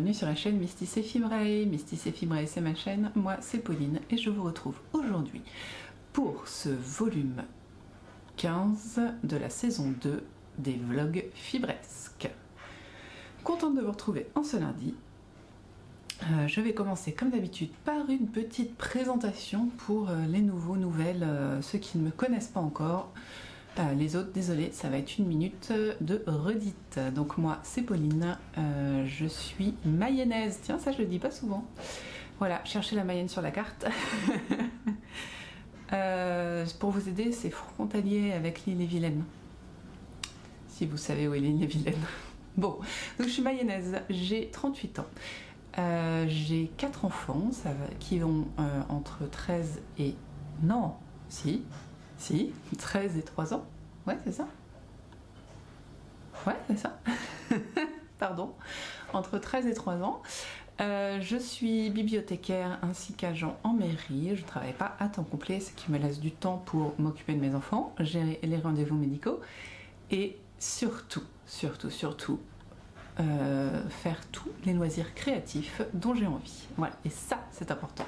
bienvenue sur la chaîne Misty c'est Fibray. Misty c'est Fibray, c'est ma chaîne, moi c'est Pauline et je vous retrouve aujourd'hui pour ce volume 15 de la saison 2 des vlogs fibresques. Contente de vous retrouver en ce lundi. Je vais commencer comme d'habitude par une petite présentation pour les nouvelles, ceux qui ne me connaissent pas encore. Les autres, désolé, ça va être une minute de redite. Donc moi, c'est Pauline, je suis mayonnaise. Tiens, ça je le dis pas souvent. Voilà, cherchez la Mayenne sur la carte. Pour vous aider, c'est frontalier avec l'Ille-et-Vilaine. Si vous savez où est l'Ille-et-Vilaine. Bon, donc je suis mayonnaise, j'ai 38 ans. J'ai 4 enfants qui ont entre 13 et... Non, si, 13 et 3 ans. Ouais, c'est ça. Ouais, c'est ça. Pardon. Entre 13 et 3 ans. Je suis bibliothécaire ainsi qu'agent en mairie. Je ne travaille pas à temps complet, ce qui me laisse du temps pour m'occuper de mes enfants, gérer les rendez-vous médicaux et surtout, faire tous les loisirs créatifs dont j'ai envie. Voilà, et ça, c'est important.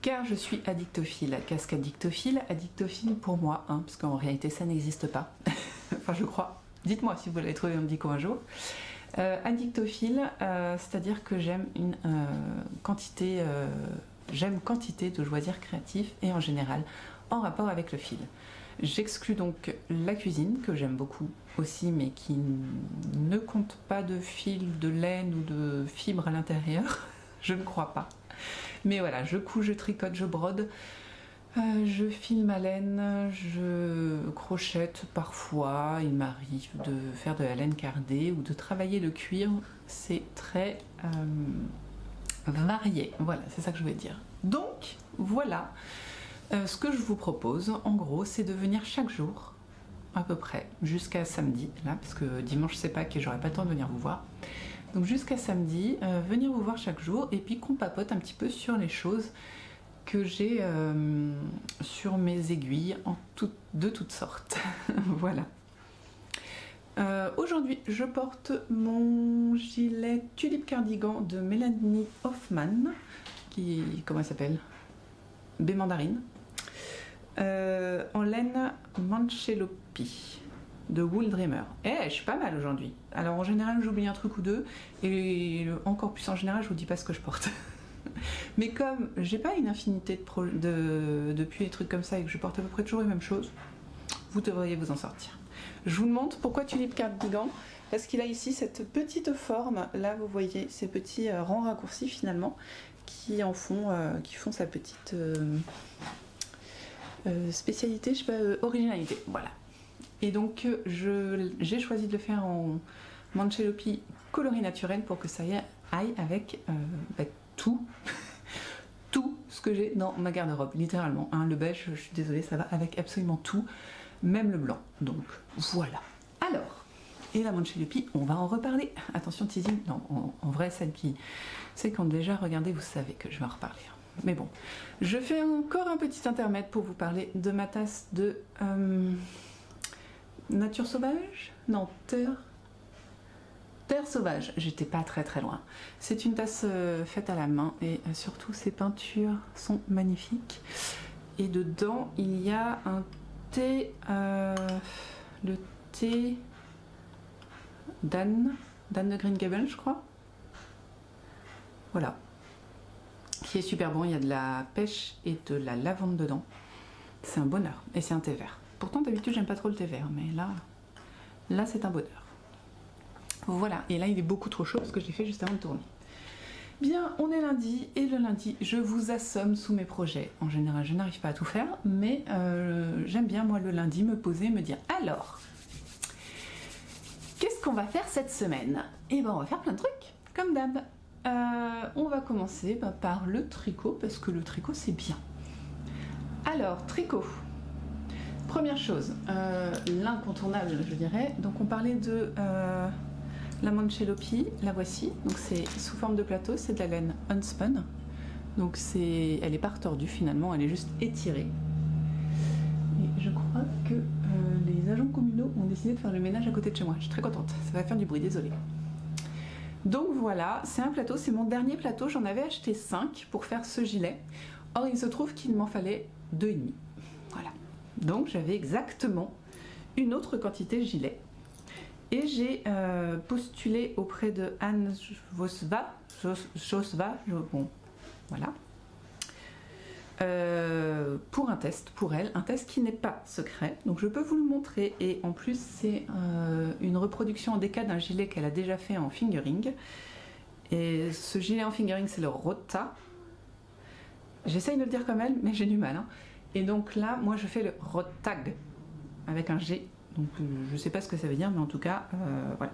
Car je suis addictophile. Qu'est-ce qu'addictophile? Addictophile pour moi, hein, parce qu'en réalité ça n'existe pas. Enfin je crois. Dites-moi si vous l'avez trouvé en dico un jour. Addictophile, c'est-à-dire que j'aime une quantité de loisirs créatifs et en général en rapport avec le fil. J'exclus donc la cuisine, que j'aime beaucoup aussi, mais qui ne compte pas de fil, de laine ou de fibre à l'intérieur. Je ne crois pas. Mais voilà, je couds, je tricote, je brode, je file ma laine, je crochette parfois. Il m'arrive de faire de la laine cardée ou de travailler le cuir. C'est très varié. Voilà, c'est ça que je voulais dire. Donc, voilà. Ce que je vous propose, en gros, c'est de venir chaque jour, à peu près, jusqu'à samedi, là, parce que dimanche c'est Pâques et j'aurai pas le temps de venir vous voir. Donc jusqu'à samedi, venir vous voir chaque jour et puis qu'on papote un petit peu sur les choses que j'ai sur mes aiguilles de toutes sortes. Voilà. Aujourd'hui, je porte mon gilet Tulipe Cardigan de Mélanie Hoffman, comment elle s'appelle? Baie Mandarine. En laine Manchelopi de Wool Dreamer. Je suis pas mal aujourd'hui. Alors en général j'oublie un truc ou deux et encore plus en général je vous dis pas ce que je porte. Mais comme j'ai pas une infinité de pulls et trucs comme ça et que je porte à peu près toujours les mêmes choses, vous devriez vous en sortir. Je vous montre pourquoi Tulipe Cardigan, parce qu'il a ici cette petite forme, là vous voyez ces petits rangs raccourcis finalement qui font sa petite spécialité, je sais pas, originalité, voilà. Et donc j'ai choisi de le faire en Manchelopi coloris naturel pour que ça aille avec tout ce que j'ai dans ma garde-robe, littéralement. Hein, le beige, je suis désolée, ça va avec absolument tout, même le blanc. Donc voilà. Alors, et la Manchelopi, on va en reparler. Attention teasing, non, en vrai celles qui ont déjà regardé, vous savez que je vais en reparler. Mais bon, je fais encore un petit intermède pour vous parler de ma tasse de... Nature sauvage? Non, terre sauvage. J'étais pas très loin. C'est une tasse faite à la main et surtout ses peintures sont magnifiques. Et dedans il y a un thé, le thé d'Anne de Green Gables, je crois. Voilà. Qui est super bon. Il y a de la pêche et de la lavande dedans. C'est un bonheur. Et c'est un thé vert. Pourtant d'habitude j'aime pas trop le thé vert, mais là c'est un bonheur. Voilà, et là il est beaucoup trop chaud parce que j'ai fait juste avant de tourner. Bien, on est lundi, et le lundi je vous assomme sous mes projets. En général je n'arrive pas à tout faire, mais j'aime bien moi le lundi me poser, me dire alors, qu'est-ce qu'on va faire cette semaine? Et ben on va faire plein de trucs, comme d'hab. On va commencer par le tricot, parce que le tricot c'est bien. Alors, tricot. Première chose, l'incontournable je dirais, donc on parlait de la Manchelopi, la voici, donc c'est sous forme de plateau, c'est de la laine unspun, donc elle est pas retordue finalement, elle est juste étirée. Et je crois que les agents communaux ont décidé de faire le ménage à côté de chez moi, je suis très contente, ça va faire du bruit, désolée. Donc voilà, c'est un plateau, c'est mon dernier plateau, j'en avais acheté 5 pour faire ce gilet. Or il se trouve qu'il m'en fallait 2,5. Voilà. Donc j'avais exactement une autre quantité de gilet. Et j'ai postulé auprès de Anne Josva, bon, voilà, pour un test, pour elle, un test qui n'est pas secret. Donc je peux vous le montrer. Et en plus, c'est une reproduction en déca d'un gilet qu'elle a déjà fait en fingering. Et ce gilet en fingering, c'est le Rota. J'essaye de le dire comme elle, mais j'ai du mal. Hein. Et donc là, moi, je fais le Rotag avec un G. Donc je sais pas ce que ça veut dire, mais en tout cas, voilà.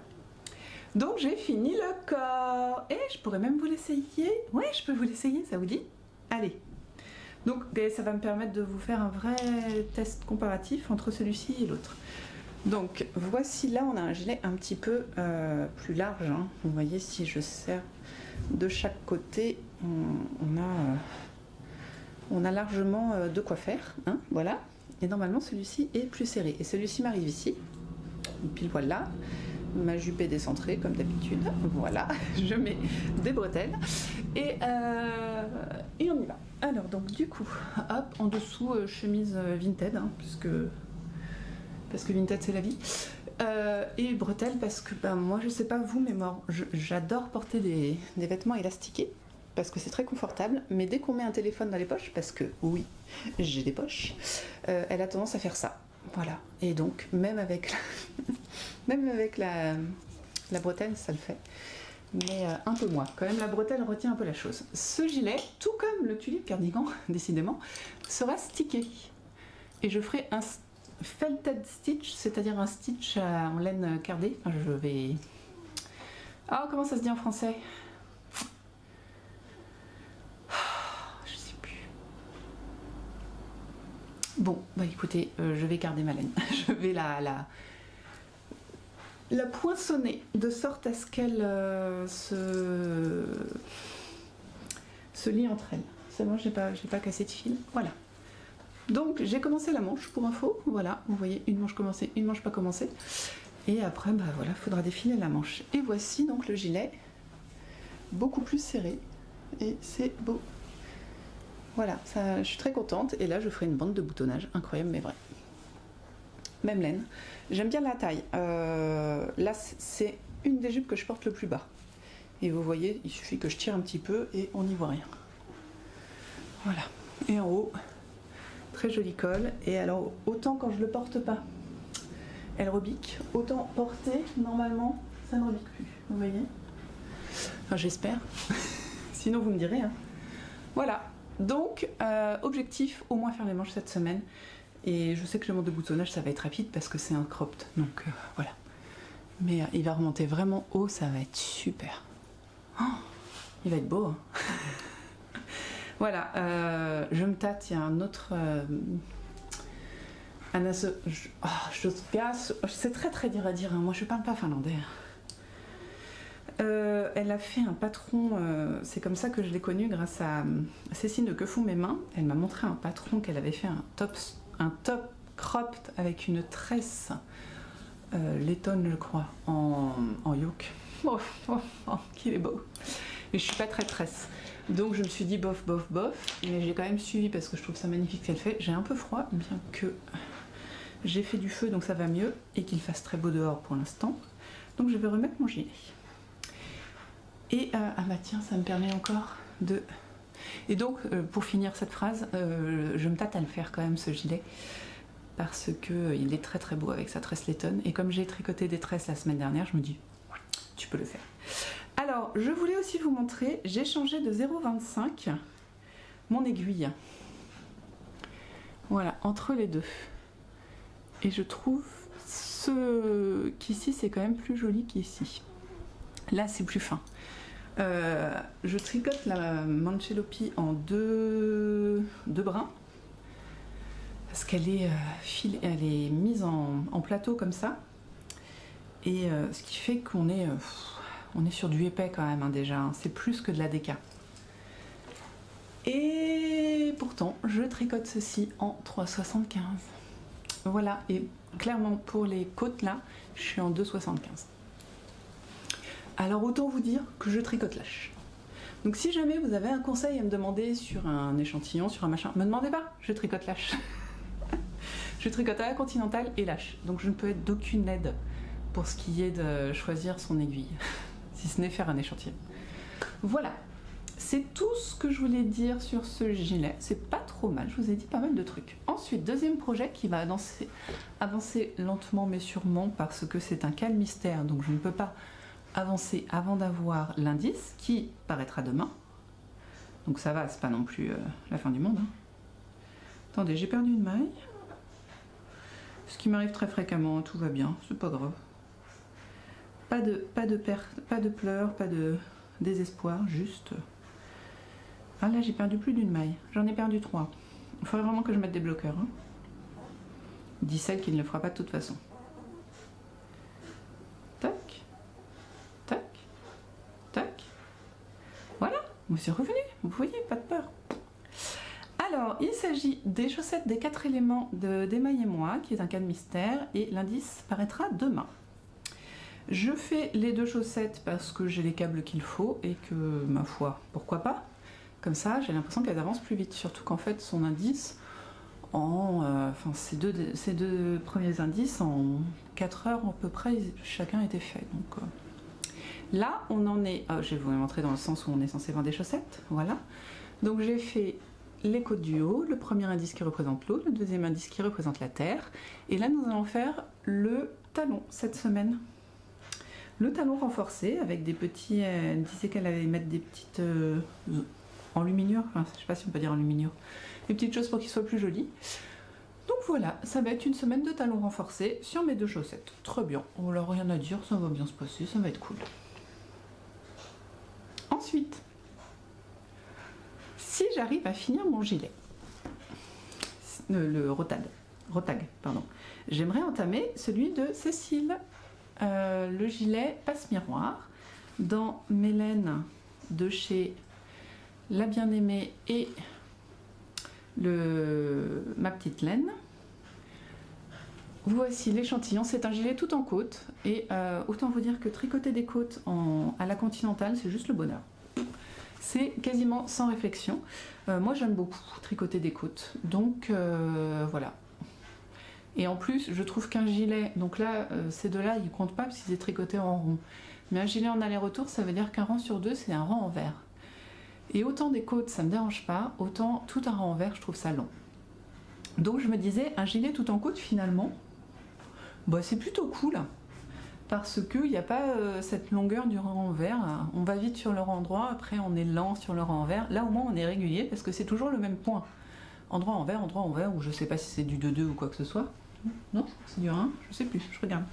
Donc j'ai fini le corps. Et je pourrais même vous l'essayer. Ouais, je peux vous l'essayer, ça vous dit? Allez. Donc ça va me permettre de vous faire un vrai test comparatif entre celui-ci et l'autre. Donc voici, là on a un gilet un petit peu plus large. Hein. Vous voyez, si je serre de chaque côté, on a largement de quoi faire. Hein, voilà. Et normalement celui-ci est plus serré. Et celui-ci m'arrive ici. Et puis voilà. Ma jupe est décentrée comme d'habitude. Voilà. Je mets des bretelles. Et on y va. Alors donc du coup, hop, en dessous, chemise Vinted, hein, parce que Vinted c'est la vie. Et bretelles parce que moi je sais pas vous, mais moi j'adore porter des vêtements élastiqués. Parce que c'est très confortable, mais dès qu'on met un téléphone dans les poches, parce que oui, j'ai des poches, elle a tendance à faire ça. Voilà. Et donc, même avec la bretelle, ça le fait. Mais un peu moins. Quand même, la bretelle retient un peu la chose. Ce gilet, tout comme le tulipe cardigan, décidément, sera stické. Et je ferai un felted stitch, c'est-à-dire un stitch en laine cardée. Enfin, je vais... Ah, comment ça se dit en français ? Bon, bah écoutez, je vais garder ma laine. Je vais la poinçonner de sorte à ce qu'elle se lie entre elles. C'est bon, j'ai pas cassé de fil. Voilà. Donc j'ai commencé la manche pour info. Voilà, vous voyez, une manche commencée, une manche pas commencée. Et après, bah voilà, faudra défiler la manche. Et voici donc le gilet, beaucoup plus serré. Et c'est beau. Voilà, ça, je suis très contente. Et là, je ferai une bande de boutonnage, incroyable mais vrai. Même laine. J'aime bien la taille. Là, c'est une des jupes que je porte le plus bas. Et vous voyez, il suffit que je tire un petit peu et on n'y voit rien. Voilà. Et en haut, très joli col. Et alors, autant quand je le porte pas, elle rebique. Autant porter, normalement, ça ne rebique plus. Vous voyez? Enfin, j'espère. Sinon, vous me direz. Hein. Voilà. Donc, objectif, au moins faire les manches cette semaine. Et je sais que le monde de boutonnage, ça va être rapide parce que c'est un cropped. Donc, voilà. Mais il va remonter vraiment haut, ça va être super. Oh, il va être beau. Hein. Voilà, je me tâte. Il y a un autre... c'est très dur à dire. Hein. Moi, je parle pas finlandais. Elle a fait un patron, c'est comme ça que je l'ai connue grâce à Cécile de Que font mes mains. Elle m'a montré un patron qu'elle avait fait un top cropped avec une tresse laitonne, je crois, en yoke. Oh, qu'il est beau. Mais je suis pas très tresse. Donc je me suis dit bof, mais j'ai quand même suivi parce que je trouve ça magnifique qu'elle fait. J'ai un peu froid, bien que j'ai fait du feu, donc ça va mieux, et qu'il fasse très beau dehors pour l'instant. Donc je vais remettre mon gilet. Et ah bah tiens, ça me permet encore de... Et donc, pour finir cette phrase, je me tâte à le faire quand même, ce gilet, parce qu'il est très beau avec sa tresse laitonne. Et comme j'ai tricoté des tresses la semaine dernière, je me dis, tu peux le faire. Alors, je voulais aussi vous montrer, j'ai changé de 0,25 mon aiguille. Voilà, entre les deux. Et je trouve qu'ici, c'est quand même plus joli qu'ici. Là, c'est plus fin. Je tricote la Manchelopi en deux brins parce qu'elle est, elle est mise en plateau comme ça, et ce qui fait qu'on est, on est sur du épais quand même hein, déjà, hein. C'est plus que de la déca. Et pourtant je tricote ceci en 3,75. Voilà, et clairement pour les côtes là je suis en 2,75. Alors autant vous dire que je tricote lâche. Donc si jamais vous avez un conseil à me demander sur un échantillon, sur un machin, me demandez pas, je tricote lâche. Je tricote à la continentale et lâche, donc je ne peux être d'aucune aide pour ce qui est de choisir son aiguille, si ce n'est faire un échantillon. Voilà, c'est tout ce que je voulais dire sur ce gilet, c'est pas trop mal, je vous ai dit pas mal de trucs. Ensuite, deuxième projet qui va avancer lentement mais sûrement parce que c'est un cal mystère, donc je ne peux pas avancer avant d'avoir l'indice qui paraîtra demain. Donc ça va, c'est pas non plus la fin du monde. Hein. Attendez, j'ai perdu une maille. Ce qui m'arrive très fréquemment, tout va bien, c'est pas grave. Pas de perte, pas de pleurs, pas de désespoir, juste... Ah là j'ai perdu plus d'une maille, j'en ai perdu 3. Il faudrait vraiment que je mette des bloqueurs. Hein. Dis celle qui ne le fera pas de toute façon. Tac, tac, tac. Voilà, je suis revenue, vous voyez, pas de peur. Alors, il s'agit des chaussettes des 4 éléments d'Emaille-et-moi, qui est un cas de mystère, et l'indice paraîtra demain. Je fais les 2 chaussettes parce que j'ai les câbles qu'il faut et que, ma foi, pourquoi pas. Comme ça, j'ai l'impression qu'elles avancent plus vite, surtout qu'en fait, son indice, enfin, ces deux premiers indices, en 4 heures à peu près, chacun était fait. Donc, là, on en est... je vais vous montrer dans le sens où on est censé vendre des chaussettes, voilà. Donc, j'ai fait... les côtes du haut, le premier indice qui représente l'eau, le deuxième indice qui représente la terre. Et là, nous allons faire le talon cette semaine. Le talon renforcé avec des petits... elle disait qu'elle allait mettre des petites enluminures, enfin, je sais pas si on peut dire enluminures, des petites choses pour qu'il soit plus joli. Donc voilà, ça va être une semaine de talon renforcé sur mes 2 chaussettes. Très bien, on n'a rien à dire, ça va bien se passer, ça va être cool. Ensuite, si j'arrive à finir mon gilet, le rotag, pardon, j'aimerais entamer celui de Cécile, le gilet passe-miroir, dans mes laines de chez La Bien-Aimée et ma petite laine. Voici l'échantillon, c'est un gilet tout en côte, et autant vous dire que tricoter des côtes à la continentale, c'est juste le bonheur. C'est quasiment sans réflexion. Moi j'aime beaucoup tricoter des côtes, donc voilà. Et en plus je trouve qu'un gilet, donc là ces deux-là ils comptent pas parce qu'ils est tricoté en rond, mais un gilet en aller-retour ça veut dire qu'un rang sur 2 c'est un rang en vert. Et autant des côtes ça me dérange pas, autant tout un rang en vert je trouve ça long. Donc je me disais un gilet tout en côte finalement, bah, c'est plutôt cool. Parce qu'il n'y a pas cette longueur du rang en vert. On va vite sur le rang droit, après on est lent sur le rang en vert. Là au moins on est régulier parce que c'est toujours le même point. Endroit en vert, ou je sais pas si c'est du 2-2 ou quoi que ce soit. Non, c'est du 1, je sais plus, je regarde.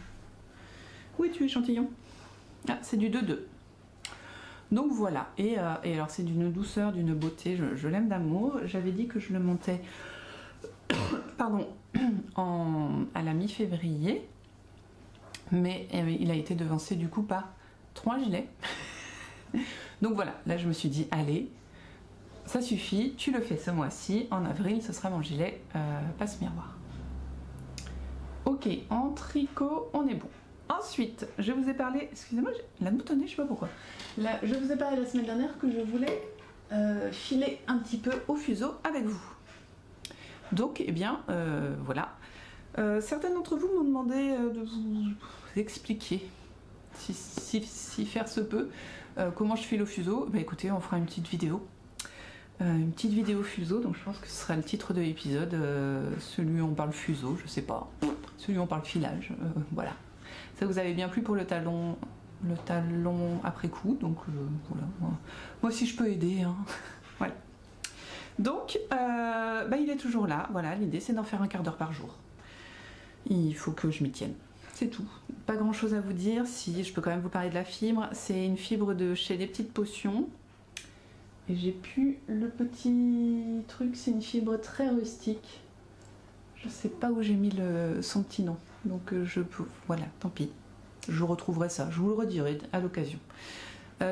Où es-tu échantillon? Ah, c'est du 2-2. Donc voilà, et alors c'est d'une douceur, d'une beauté, je l'aime d'amour. J'avais dit que je le montais pardon, à la mi-février. Mais il a été devancé du coup par 3 gilets. Donc voilà, là je me suis dit, allez, ça suffit, tu le fais ce mois-ci, en avril ce sera mon gilet passe-miroir. Ok, en tricot, on est bon. Ensuite, je vous ai parlé, excusez-moi, la boutonnée, je sais pas pourquoi. Là, je vous ai parlé la semaine dernière que je voulais filer un petit peu au fuseau avec vous. Donc, eh bien, voilà. Certains d'entre vous m'ont demandé de vous expliquer, si faire se peut, comment je file au fuseau. Bah écoutez, on fera une petite vidéo. Une petite vidéo fuseau, donc je pense que ce sera le titre de l'épisode. Celui où on parle fuseau, je sais pas. Celui où on parle filage, voilà. Ça vous avait bien plu pour le talon après coup, donc voilà. Moi si je peux aider, hein. Voilà. Donc, bah, il est toujours là, voilà, l'idée c'est d'en faire un quart d'heure par jour. Il faut que je m'y tienne. C'est tout. Pas grand chose à vous dire. Si je peux quand même vous parler de la fibre. C'est une fibre de chez des petites potions. Et j'ai pu le petit truc. C'est une fibre très rustique. Je sais pas où j'ai mis son petit nom. Donc voilà, tant pis. Je retrouverai ça. Je vous le redirai à l'occasion.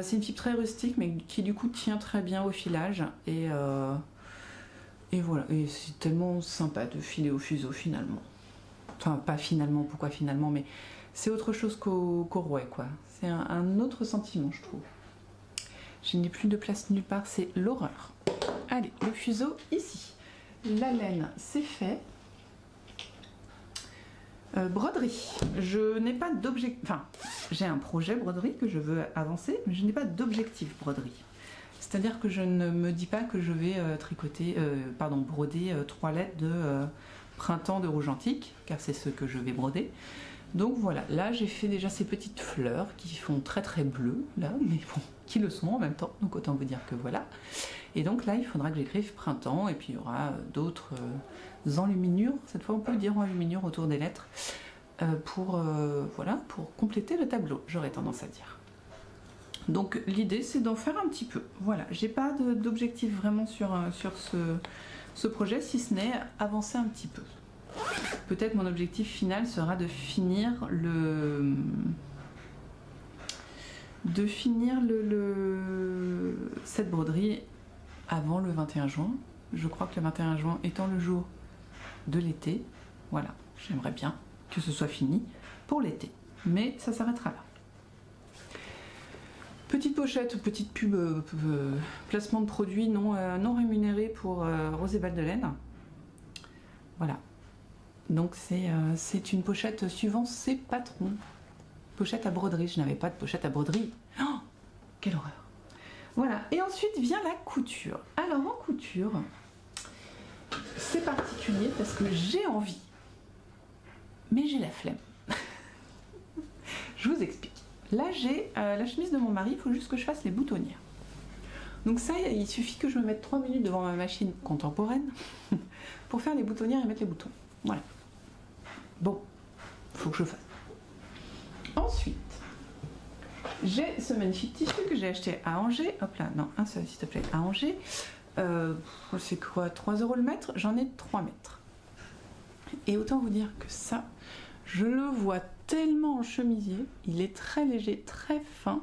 C'est une fibre très rustique mais qui du coup tient très bien au filage. Et voilà. Et c'est tellement sympa de filer au fuseau finalement. Enfin, pas finalement, pourquoi finalement, mais c'est autre chose qu'au rouet, quoi. C'est un autre sentiment, je trouve. Je n'ai plus de place nulle part, c'est l'horreur. Allez, le fuseau ici. La laine, c'est fait. Broderie. Je n'ai pas d'objectif. Enfin, j'ai un projet broderie que je veux avancer, mais je n'ai pas d'objectif broderie. C'est-à-dire que je ne me dis pas que je vais broder 3 lettres de printemps de rouge antique, car c'est ce que je vais broder. Donc voilà, là j'ai fait déjà ces petites fleurs qui font très très bleu, là, mais bon, qui le sont en même temps, donc autant vous dire que voilà. Et donc là il faudra que j'écrive printemps, et puis il y aura d'autres enluminures, cette fois on peut dire enluminures autour des lettres, voilà, pour compléter le tableau, j'aurais tendance à dire. Donc l'idée c'est d'en faire un petit peu, voilà, j'ai pas d'objectif vraiment sur ce projet, si ce n'est avancer un petit peu. Peut-être mon objectif final sera de finir cette broderie avant le 21 juin. Je crois que le 21 juin étant le jour de l'été, voilà, j'aimerais bien que ce soit fini pour l'été, mais ça s'arrêtera là. Petite pochette, petite pub, placement de produits non rémunéré pour Rose et Valdelaine. Voilà. Donc c'est une pochette suivant ses patrons. Pochette à broderie, je n'avais pas de pochette à broderie. Oh, quelle horreur. Voilà, et ensuite vient la couture. Alors en couture, c'est particulier parce que j'ai envie, mais j'ai la flemme. Je vous explique. Là j'ai la chemise de mon mari, il faut juste que je fasse les boutonnières. Donc ça, il suffit que je me mette 3 minutes devant ma machine contemporaine pour faire les boutonnières et mettre les boutons. Voilà. Bon, faut que je fasse. Ensuite, j'ai ce magnifique tissu que j'ai acheté à Angers. Hop là, non, un seul s'il te plaît, à Angers. C'est quoi, 3 € le mètre? J'en ai 3 mètres. Et autant vous dire que ça, je le vois tellement en chemisier. Il est très léger, très fin.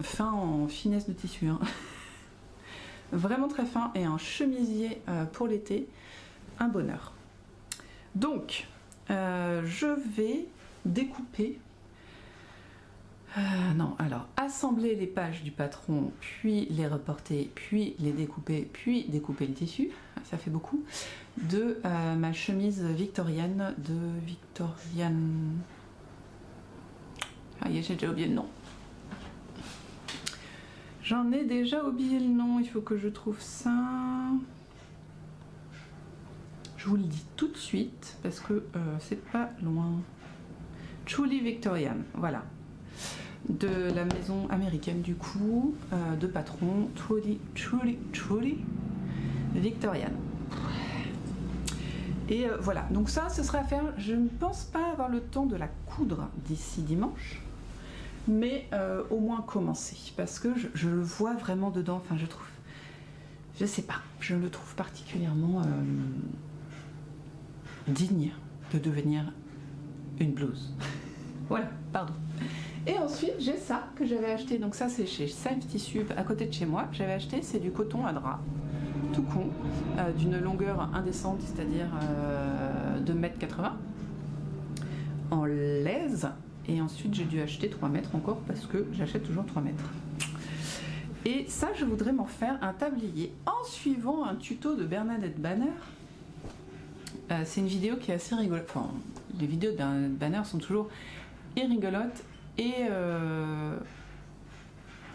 Fin en finesse de tissu. Hein. Vraiment très fin. Et un chemisier pour l'été, un bonheur. Donc, je vais découper, assembler les pages du patron, puis les reporter, puis les découper, puis découper le tissu, ça fait beaucoup, de ma chemise victorienne, Ah, j'ai déjà oublié le nom. J'en ai déjà oublié le nom, il faut que je trouve ça... Je vous le dis tout de suite parce que c'est pas loin. Truly Victorian, voilà. De la maison américaine du coup, de patron, Truly Victorian. Et voilà, donc ça, ce sera à faire. Je ne pense pas avoir le temps de la coudre d'ici dimanche, mais au moins commencer parce que je le vois vraiment dedans. Enfin, je trouve, je sais pas, je le trouve particulièrement digne de devenir une blouse. Voilà, pardon. Et ensuite, j'ai ça que j'avais acheté. Donc ça, c'est chez Safe Tissu, à côté de chez moi. J'avais acheté, c'est du coton à drap, tout con, d'une longueur indécente, c'est-à-dire 2,80 m, en laise. Et ensuite, j'ai dû acheter 3 mètres encore parce que j'achète toujours 3 mètres. Et ça, je voudrais m'en faire un tablier en suivant un tuto de Bernadette Banner. C'est une vidéo qui est assez rigolote. Enfin, les vidéos de Bernadette Banner sont toujours rigolotes et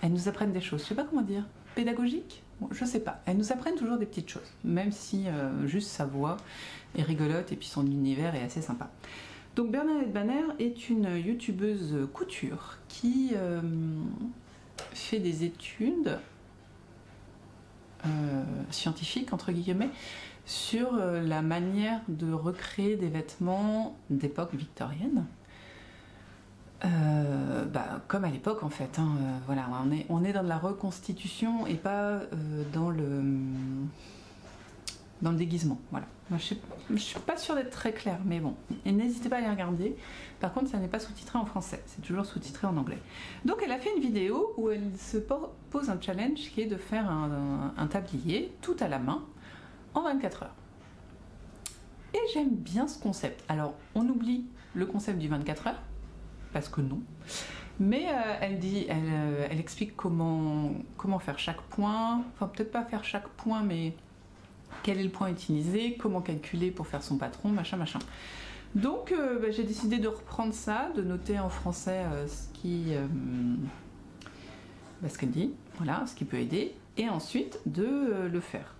elles nous apprennent des choses. Je sais pas comment dire. Pédagogiques? Bon, je sais pas. Elles nous apprennent toujours des petites choses, même si juste sa voix est rigolote et puis son univers est assez sympa. Donc Bernadette Banner est une youtubeuse couture qui fait des études scientifiques entre guillemets sur la manière de recréer des vêtements d'époque victorienne, comme à l'époque en fait. Hein, voilà, on est dans de la reconstitution et pas dans le déguisement. Voilà. Moi, je suis pas sûre d'être très claire, mais bon. Et n'hésitez pas à les regarder. Par contre, ça n'est pas sous-titré en français, c'est toujours sous-titré en anglais. Donc, elle a fait une vidéo où elle se pose un challenge qui est de faire un tablier tout à la main en 24 heures. Et j'aime bien ce concept. Alors, on oublie le concept du 24 heures, parce que non. Mais elle explique comment faire chaque point. Enfin, peut-être pas faire chaque point, mais quel est le point utilisé, comment calculer pour faire son patron, machin, machin. Donc, j'ai décidé de reprendre ça, de noter en français ce qu'elle dit, voilà, ce qui peut aider, et ensuite de le faire.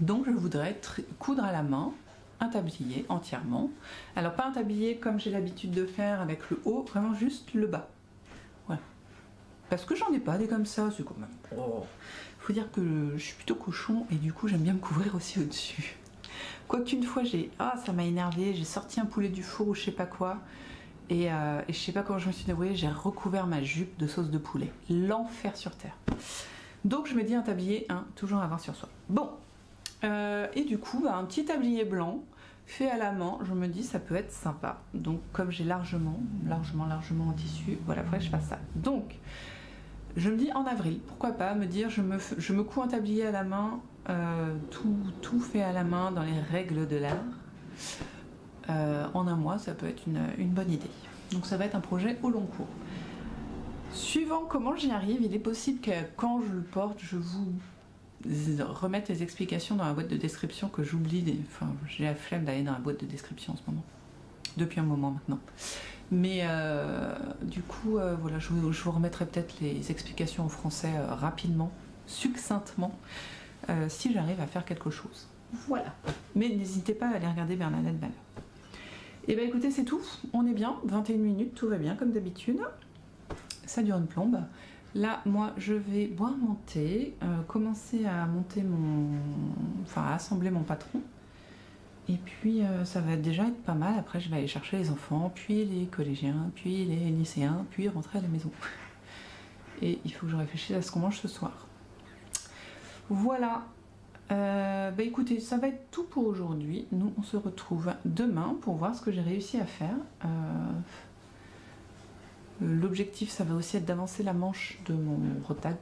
Donc, je voudrais coudre à la main un tablier entièrement. Alors pas un tablier comme j'ai l'habitude de faire avec le haut, vraiment juste le bas. Voilà. Parce que j'en ai pas des comme ça, c'est quand même... Oh. Faut dire que je suis plutôt cochon et du coup j'aime bien me couvrir aussi au-dessus. Quoique une fois ça m'a énervé, j'ai sorti un poulet du four ou je sais pas quoi et je sais pas comment je me suis débrouillée, j'ai recouvert ma jupe de sauce de poulet. L'enfer sur terre. Donc je me dis un tablier, toujours à avoir sur soi. Bon, et du coup un petit tablier blanc fait à la main, je me dis ça peut être sympa. Donc comme j'ai largement en tissu, voilà, faudrait que je fasse ça. Donc je me dis en avril, pourquoi pas me dire je me couds un tablier à la main, tout fait à la main dans les règles de l'art. En un mois, ça peut être une bonne idée. Donc ça va être un projet au long cours. Suivant comment j'y arrive, il est possible que quand je le porte, je vous remette les explications dans la boîte de description que j'oublie. Enfin, j'ai la flemme d'aller dans la boîte de description en ce moment. Depuis un moment maintenant. Mais du coup, voilà, je vous remettrai peut-être les explications en français rapidement, succinctement, si j'arrive à faire quelque chose. Voilà. Mais n'hésitez pas à aller regarder Bernadette Ball. Et bien écoutez, c'est tout. On est bien. 21 minutes, tout va bien comme d'habitude. Ça dure une plombe. Là, moi, je vais boire mon thé, commencer à monter à assembler mon patron. Et puis, ça va déjà être pas mal. Après, je vais aller chercher les enfants, puis les collégiens, puis les lycéens, puis rentrer à la maison. Et il faut que je réfléchisse à ce qu'on mange ce soir. Voilà. Écoutez, ça va être tout pour aujourd'hui. Nous, on se retrouve demain pour voir ce que j'ai réussi à faire. L'objectif, ça va aussi être d'avancer la manche de mon rotag.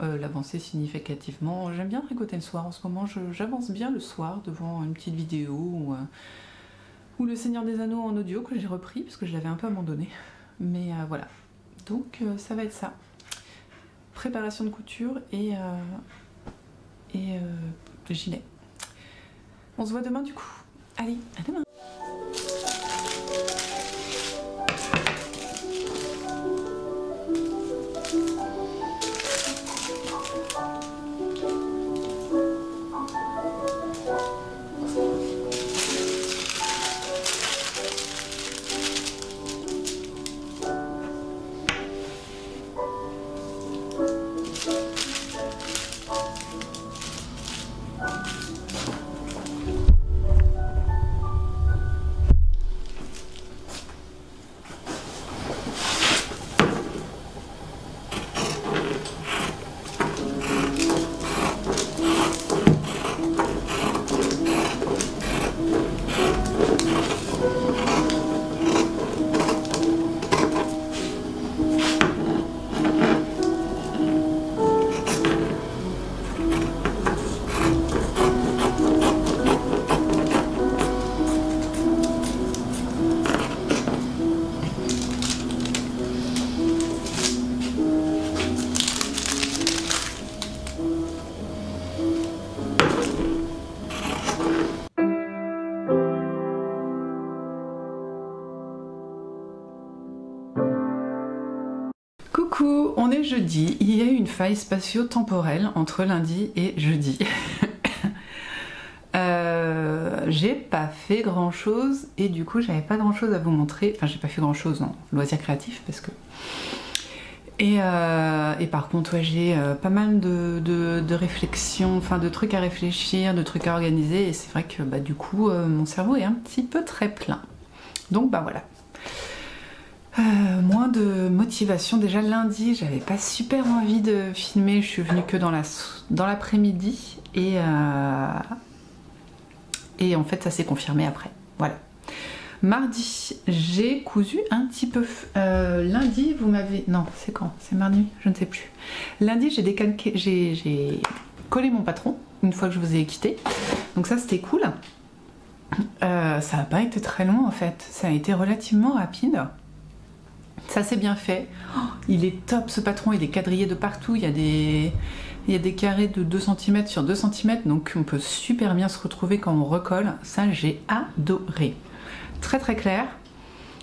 L'avancer significativement. J'aime bien tricoter le soir. En ce moment, j'avance bien le soir devant une petite vidéo ou Le Seigneur des Anneaux en audio que j'ai repris parce que je l'avais un peu abandonné. Mais voilà. Donc, ça va être ça. Préparation de couture et gilet. On se voit demain du coup. Allez, à demain. Coucou, on est jeudi, il y a eu une faille spatio-temporelle entre lundi et jeudi. J'ai pas fait grand chose et du coup j'avais pas grand chose à vous montrer, enfin j'ai pas fait grand chose en loisir créatif parce que... Et par contre ouais, j'ai pas mal de réflexions, enfin de trucs à réfléchir, de trucs à organiser et c'est vrai que bah, du coup mon cerveau est un petit peu très plein. Donc bah voilà. Moins de motivation. Déjà lundi, j'avais pas super envie de filmer. Je suis venue que dans l'après-midi et en fait, ça s'est confirmé après. Voilà. Mardi, j'ai cousu un petit peu. Lundi, vous m'avez... Non, c'est quand? C'est mardi? Je ne sais plus. Lundi, j'ai collé mon patron une fois que je vous ai quitté. Donc ça c'était cool. Ça n'a pas été très long en fait, ça a été relativement rapide. Ça c'est bien fait. Oh, il est top ce patron, il est quadrillé de partout, il y a des carrés de 2 cm sur 2 cm, donc on peut super bien se retrouver quand on recolle. Ça j'ai adoré. Très très clair.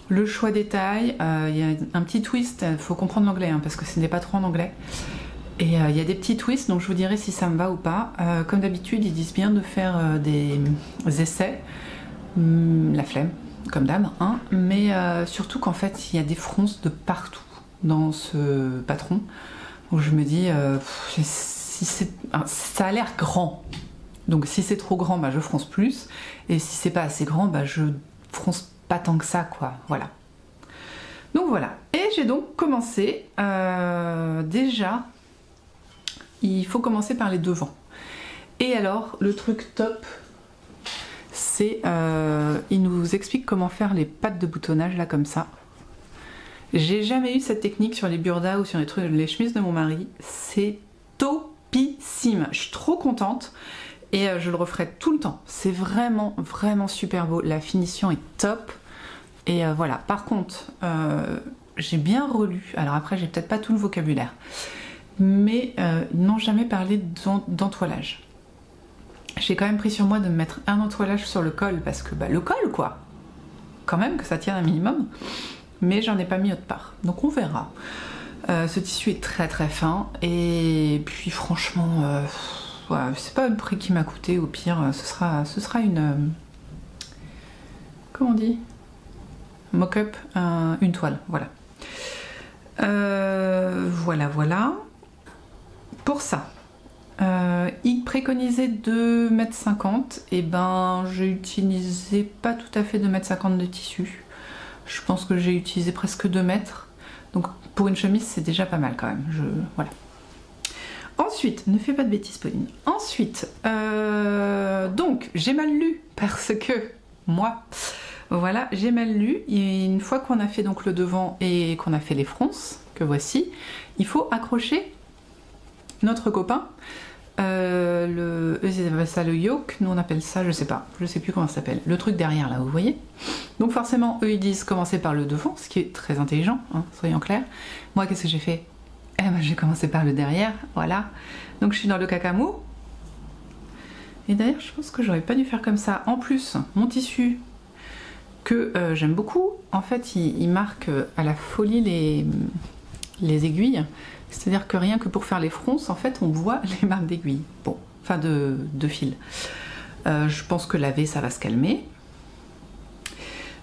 Le choix des tailles, il y a un petit twist, il faut comprendre l'anglais hein, parce que ce n'est pas trop en anglais. Et il y a des petits twists, donc je vous dirai si ça me va ou pas. Comme d'habitude, ils disent bien de faire des essais. La flemme, comme d'hab, hein, mais surtout qu'en fait, il y a des fronces de partout dans ce patron. Donc je me dis, si ça a l'air grand. Donc si c'est trop grand, bah, je fronce plus. Et si c'est pas assez grand, bah, je fronce pas tant que ça, quoi. Voilà. Donc voilà. Et j'ai donc commencé déjà. Il faut commencer par les devants. Et alors, le truc top, c'est... il nous explique comment faire les pattes de boutonnage, là, comme ça. J'ai jamais eu cette technique sur les burdas ou sur les chemises de mon mari. C'est topissime. Je suis trop contente. Et je le referai tout le temps. C'est vraiment, vraiment super beau. La finition est top. Et voilà. Par contre, j'ai bien relu. Alors après, j'ai peut-être pas tout le vocabulaire. Mais ils n'ont jamais parlé d'entoilage. J'ai quand même pris sur moi de me mettre un entoilage sur le col parce que bah, le col quoi, quand même que ça tienne un minimum, mais j'en ai pas mis autre part, donc on verra. Ce tissu est très très fin et puis franchement, ouais, c'est pas le prix qui m'a coûté, au pire ce sera une comment on dit, mock-up, une toile, voilà. Voilà. Pour ça, il préconisait 2,50 m, et ben j'ai utilisé pas tout à fait 2,50 m de tissu. Je pense que j'ai utilisé presque 2 mètres. Donc pour une chemise, c'est déjà pas mal quand même. Voilà. Ensuite, ne fais pas de bêtises, Pauline. Ensuite, donc j'ai mal lu parce que moi, voilà, j'ai mal lu. Et une fois qu'on a fait donc le devant et qu'on a fait les fronces, que voici, il faut accrocher notre copain, eux ils appellent ça le yoke, nous on appelle ça, je sais plus comment ça s'appelle, le truc derrière là, vous voyez. Donc forcément eux ils disent commencer par le devant, ce qui est très intelligent, hein, soyons clairs. Moi qu'est-ce que j'ai fait? Eh ben j'ai commencé par le derrière, voilà. Donc je suis dans le cacamou. Et d'ailleurs je pense que j'aurais pas dû faire comme ça. En plus, mon tissu que j'aime beaucoup, en fait il marque à la folie les aiguilles. C'est-à-dire que rien que pour faire les fronces, en fait, on voit les marques d'aiguilles. Bon, enfin de fil. Je pense que laver, ça va se calmer.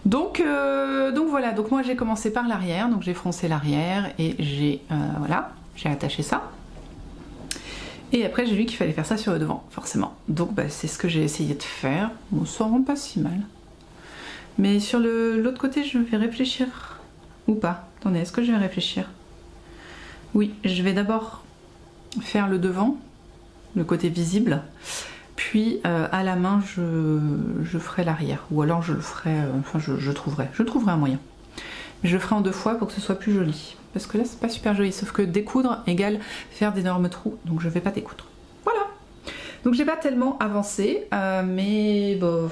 Donc voilà. Donc moi, j'ai commencé par l'arrière. Donc j'ai froncé l'arrière et j'ai voilà, j'ai attaché ça. Et après, j'ai vu qu'il fallait faire ça sur le devant, forcément. Donc bah, c'est ce que j'ai essayé de faire. Bon, ça rend pas si mal. Mais sur l'autre côté, je vais réfléchir ou pas. Attendez, est-ce que je vais réfléchir? Oui, je vais d'abord faire le devant, le côté visible, puis à la main je ferai l'arrière, ou alors je le ferai, enfin je trouverai un moyen. Mais je le ferai en 2 fois pour que ce soit plus joli, parce que là c'est pas super joli, sauf que découdre égale faire d'énormes trous, donc je vais pas découdre. Voilà, donc j'ai pas tellement avancé, mais bon,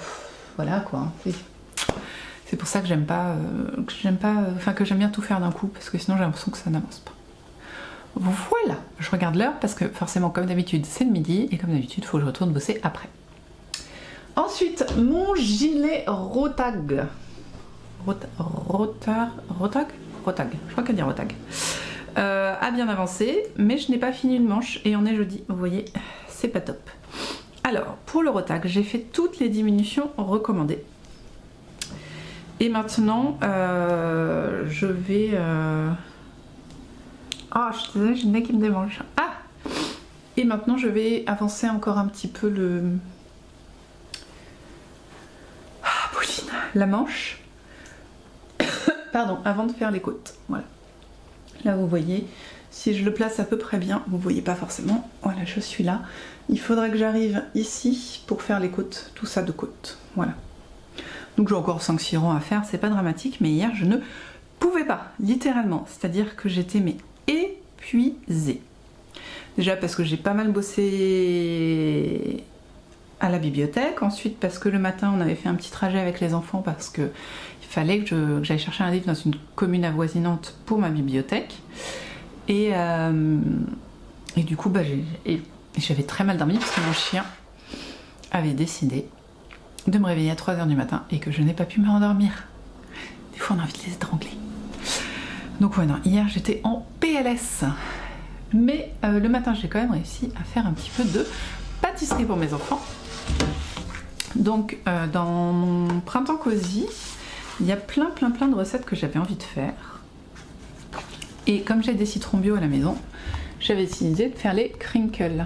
voilà quoi. C'est pour ça que j'aime pas, que j'aime bien tout faire d'un coup, parce que sinon j'ai l'impression que ça n'avance pas. Voilà, je regarde l'heure parce que forcément comme d'habitude c'est le midi et comme d'habitude il faut que je retourne bosser après. Ensuite mon gilet Rotag. Rotag, je crois qu'elle dit Rotag. A bien avancé, mais je n'ai pas fini une manche et on est jeudi, vous voyez, c'est pas top. Alors pour le Rotag, j'ai fait toutes les diminutions recommandées. Et maintenant je vais... Ah, je suis désolée, j'ai le nez qui me démange. Ah! Et maintenant, je vais avancer encore un petit peu Pauline, la manche. Pardon, avant de faire les côtes. Voilà. Là, vous voyez, si je le place à peu près bien, vous voyez pas forcément. Voilà, je suis là. Il faudrait que j'arrive ici pour faire les côtes, tout ça de côte. Voilà. Donc j'ai encore 5-6 rangs à faire, c'est pas dramatique, mais hier, je ne pouvais pas, littéralement. C'est-à-dire que j'étais épuisée. Déjà parce que j'ai pas mal bossé à la bibliothèque. Ensuite, parce que le matin, on avait fait un petit trajet avec les enfants parce qu'il fallait que j'aille chercher un livre dans une commune avoisinante pour ma bibliothèque. Et du coup, j'avais très mal dormi parce que mon chien avait décidé de me réveiller à 3 h du matin et que je n'ai pas pu me rendormir. Des fois, on a envie de les étrangler. Donc ouais, non, hier, j'étais en PLS. Mais le matin, j'ai quand même réussi à faire un petit peu de pâtisserie pour mes enfants. Donc, dans mon printemps cosy, il y a plein de recettes que j'avais envie de faire. Et comme j'ai des citrons bio à la maison, j'avais décidé de faire les crinkles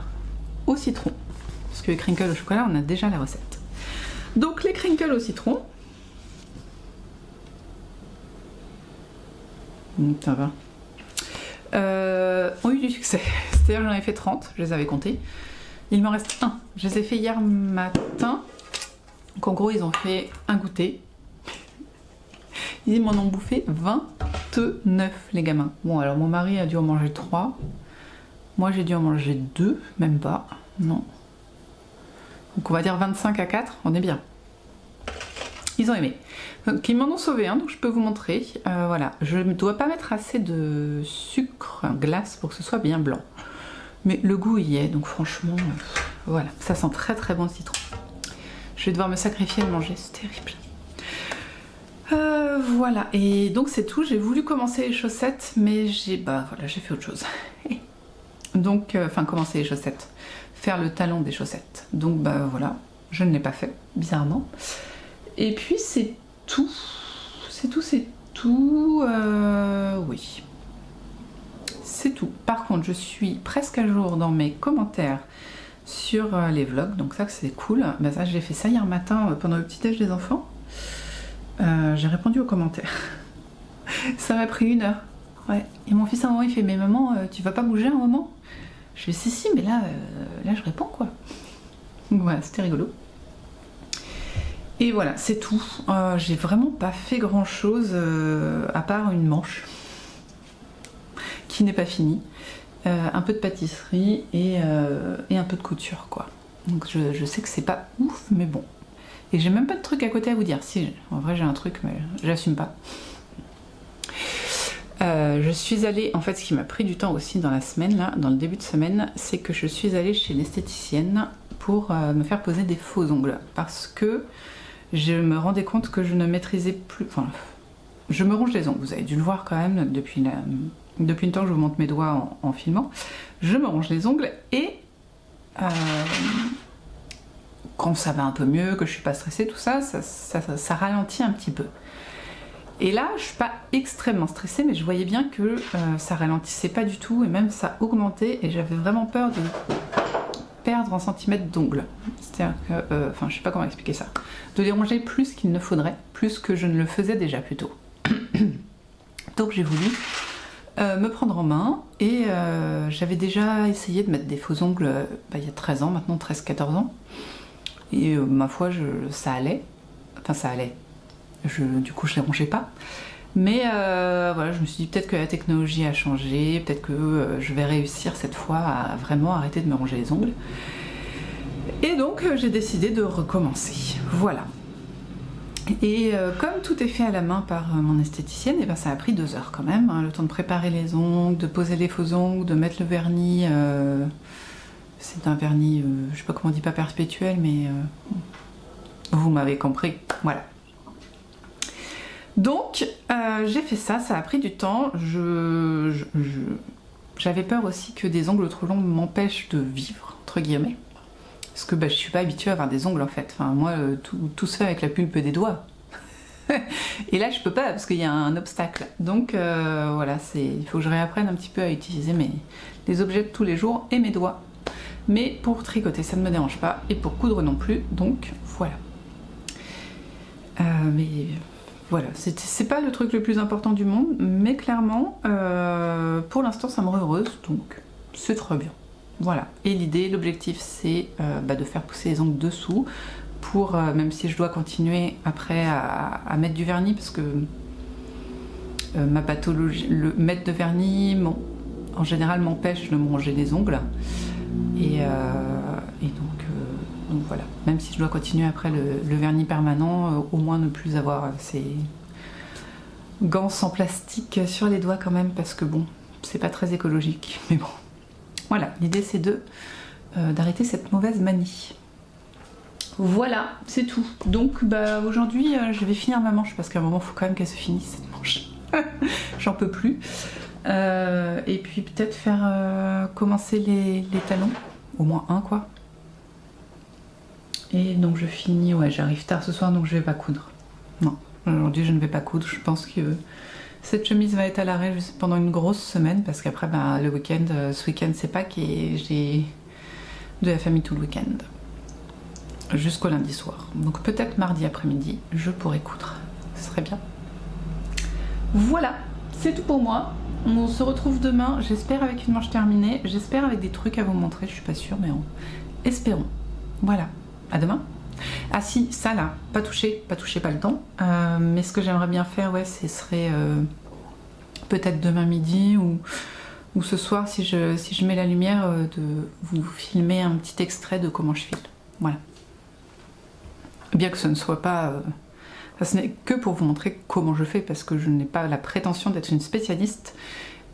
au citron. Parce que les crinkles au chocolat, on a déjà la recette. Donc, les crinkles au citron. Ça va. Ont eu du succès. C'est-à-dire j'en ai fait 30, je les avais comptés. Il m'en reste un. Je les ai fait hier matin. Donc en gros, ils ont fait un goûter. Ils m'en ont bouffé 29, les gamins. Bon, alors mon mari a dû en manger 3. Moi, j'ai dû en manger 2, même pas. Non. Donc on va dire 25 à 4, on est bien. Ils ont aimé. Donc ils m'en ont sauvé un, donc je peux vous montrer. Voilà, je ne dois pas mettre assez de sucre glace pour que ce soit bien blanc. Mais le goût y est, donc franchement, voilà. Ça sent très bon le citron. Je vais devoir me sacrifier à le manger, c'est terrible. Voilà, et donc c'est tout. J'ai voulu commencer les chaussettes, mais j'ai fait autre chose. Donc, commencer les chaussettes. Faire le talon des chaussettes. Donc voilà, je ne l'ai pas fait, bizarrement. Et puis c'est tout. C'est tout. Oui. C'est tout. Par contre, je suis presque à jour dans mes commentaires sur les vlogs. Donc ça, c'est cool. Ça, j'ai fait ça hier matin pendant le petit-déj des enfants. J'ai répondu aux commentaires. Ça m'a pris 1 heure. Ouais. Et mon fils à un moment, il fait « Mais maman, tu vas pas bouger un moment ?» Je fais « Si, mais là je réponds, quoi. » Donc voilà, c'était rigolo. Et voilà, c'est tout. J'ai vraiment pas fait grand chose à part une manche qui n'est pas finie, un peu de pâtisserie et un peu de couture, quoi. Donc je sais que c'est pas ouf, mais bon. Et j'ai même pas de truc à côté à vous dire. Si, en vrai j'ai un truc, mais j'assume pas. Je suis allée, en fait ce qui m'a pris du temps aussi dans la semaine, là, dans le début de semaine, c'est que je suis allée chez l'esthéticienne pour me faire poser des faux ongles. Parce que je me rendais compte que je ne maîtrisais plus... Enfin, je me ronge les ongles, vous avez dû le voir quand même depuis le temps que je vous montre mes doigts en filmant. Je me ronge les ongles et quand ça va un peu mieux, que je suis pas stressée, tout ça, ça ralentit un petit peu. Et là, je suis pas extrêmement stressée, mais je voyais bien que ça ralentissait pas du tout et même ça augmentait et j'avais vraiment peur de perdre en centimètres d'ongles. C'est-à-dire que, je sais pas comment expliquer ça, de les ronger plus qu'il ne faudrait, plus que je ne le faisais déjà plutôt. Donc j'ai voulu me prendre en main et j'avais déjà essayé de mettre des faux ongles il y a 13 ans, maintenant 13-14 ans. Et ma foi, ça allait. Enfin, ça allait. Du coup, je les rongeais pas. Mais voilà, je me suis dit peut-être que la technologie a changé, peut-être que je vais réussir cette fois à vraiment arrêter de me ronger les ongles. Et donc, j'ai décidé de recommencer. Voilà. Et comme tout est fait à la main par mon esthéticienne, et ça a pris 2 heures quand même, hein, le temps de préparer les ongles, de poser les faux ongles, de mettre le vernis. C'est un vernis, je sais pas comment on dit, pas perpétuel, mais vous m'avez compris. Voilà. Donc j'ai fait ça, ça a pris du temps. J'avais peur aussi que des ongles trop longs m'empêchent de vivre, entre guillemets. Parce que je suis pas habituée à avoir des ongles en fait. Enfin, moi, tout se fait avec la pulpe des doigts. Et là, je peux pas parce qu'il y a un obstacle. Donc voilà, il faut que je réapprenne un petit peu à utiliser les objets de tous les jours et mes doigts. Mais pour tricoter, ça ne me dérange pas. Et pour coudre non plus. Donc voilà. Mais voilà, c'est pas le truc le plus important du monde. Mais clairement, pour l'instant, ça me rend heureuse. Donc c'est très bien. Voilà. Et l'idée, l'objectif, c'est de faire pousser les ongles dessous. Pour, même si je dois continuer après à mettre du vernis. Parce que ma pathologie, le mettre de vernis, en général, m'empêche de me ronger les ongles. Et donc Donc voilà, même si je dois continuer après le vernis permanent, au moins ne plus avoir ces gants en plastique sur les doigts quand même, parce que bon, c'est pas très écologique, mais bon. Voilà, l'idée c'est d'arrêter cette mauvaise manie. Voilà, c'est tout. Donc bah, aujourd'hui, je vais finir ma manche, parce qu'à un moment, il faut quand même qu'elle se finisse cette manche. J'en peux plus. Et puis peut-être faire commencer les talons, au moins un quoi. Et donc je finis, ouais, j'arrive tard ce soir, donc je vais pas coudre. Non, aujourd'hui je ne vais pas coudre. Je pense que cette chemise va être à l'arrêt pendant une grosse semaine, parce qu'après bah, le week-end, ce week-end c'est Pâques et j'ai de la famille tout le week-end. Jusqu'au lundi soir. Donc peut-être mardi après-midi, je pourrai coudre. Ce serait bien. Voilà, c'est tout pour moi. On se retrouve demain, j'espère avec une manche terminée, j'espère avec des trucs à vous montrer, je suis pas sûre, mais espérons. Voilà, à demain. Ah si, ça là, pas touché, pas le temps. Mais ce que j'aimerais bien faire, ouais, ce serait peut-être demain midi ou ce soir, si je mets la lumière, de vous filmer un petit extrait de comment je file. Voilà. Bien que ce ne soit pas... ce n'est que pour vous montrer comment je fais, parce que je n'ai pas la prétention d'être une spécialiste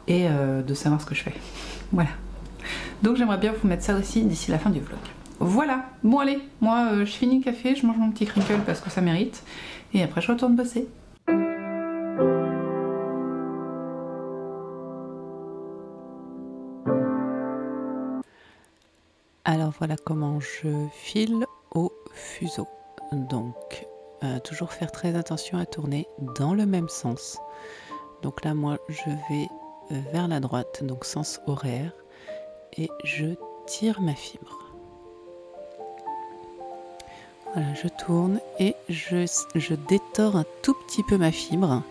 et de savoir ce que je fais. Voilà. Donc j'aimerais bien vous mettre ça aussi d'ici la fin du vlog. Voilà. Bon allez, moi je finis le café, je mange mon petit crinkle parce que ça mérite. Et après je retourne bosser. Alors voilà comment je file au fuseau. Donc toujours faire très attention à tourner dans le même sens. Donc là moi je vais vers la droite, donc sens horaire, et je tire ma fibre. Voilà, je tourne et je détors un tout petit peu ma fibre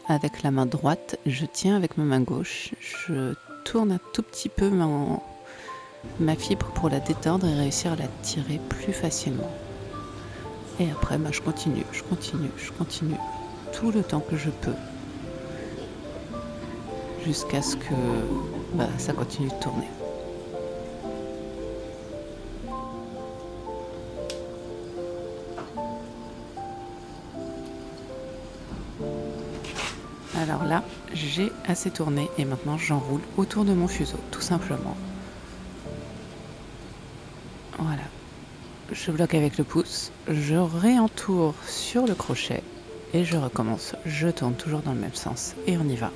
avec la main droite, je tiens avec ma main gauche, je tourne un tout petit peu ma fibre pour la détordre et réussir à la tirer plus facilement. Et après bah, je continue tout le temps que je peux jusqu'à ce que bah, ça continue de tourner. Alors là j'ai assez tourné et maintenant j'enroule autour de mon fuseau tout simplement. Voilà. Je bloque avec le pouce, je réentoure sur le crochet et je recommence. Je tourne toujours dans le même sens et on y va.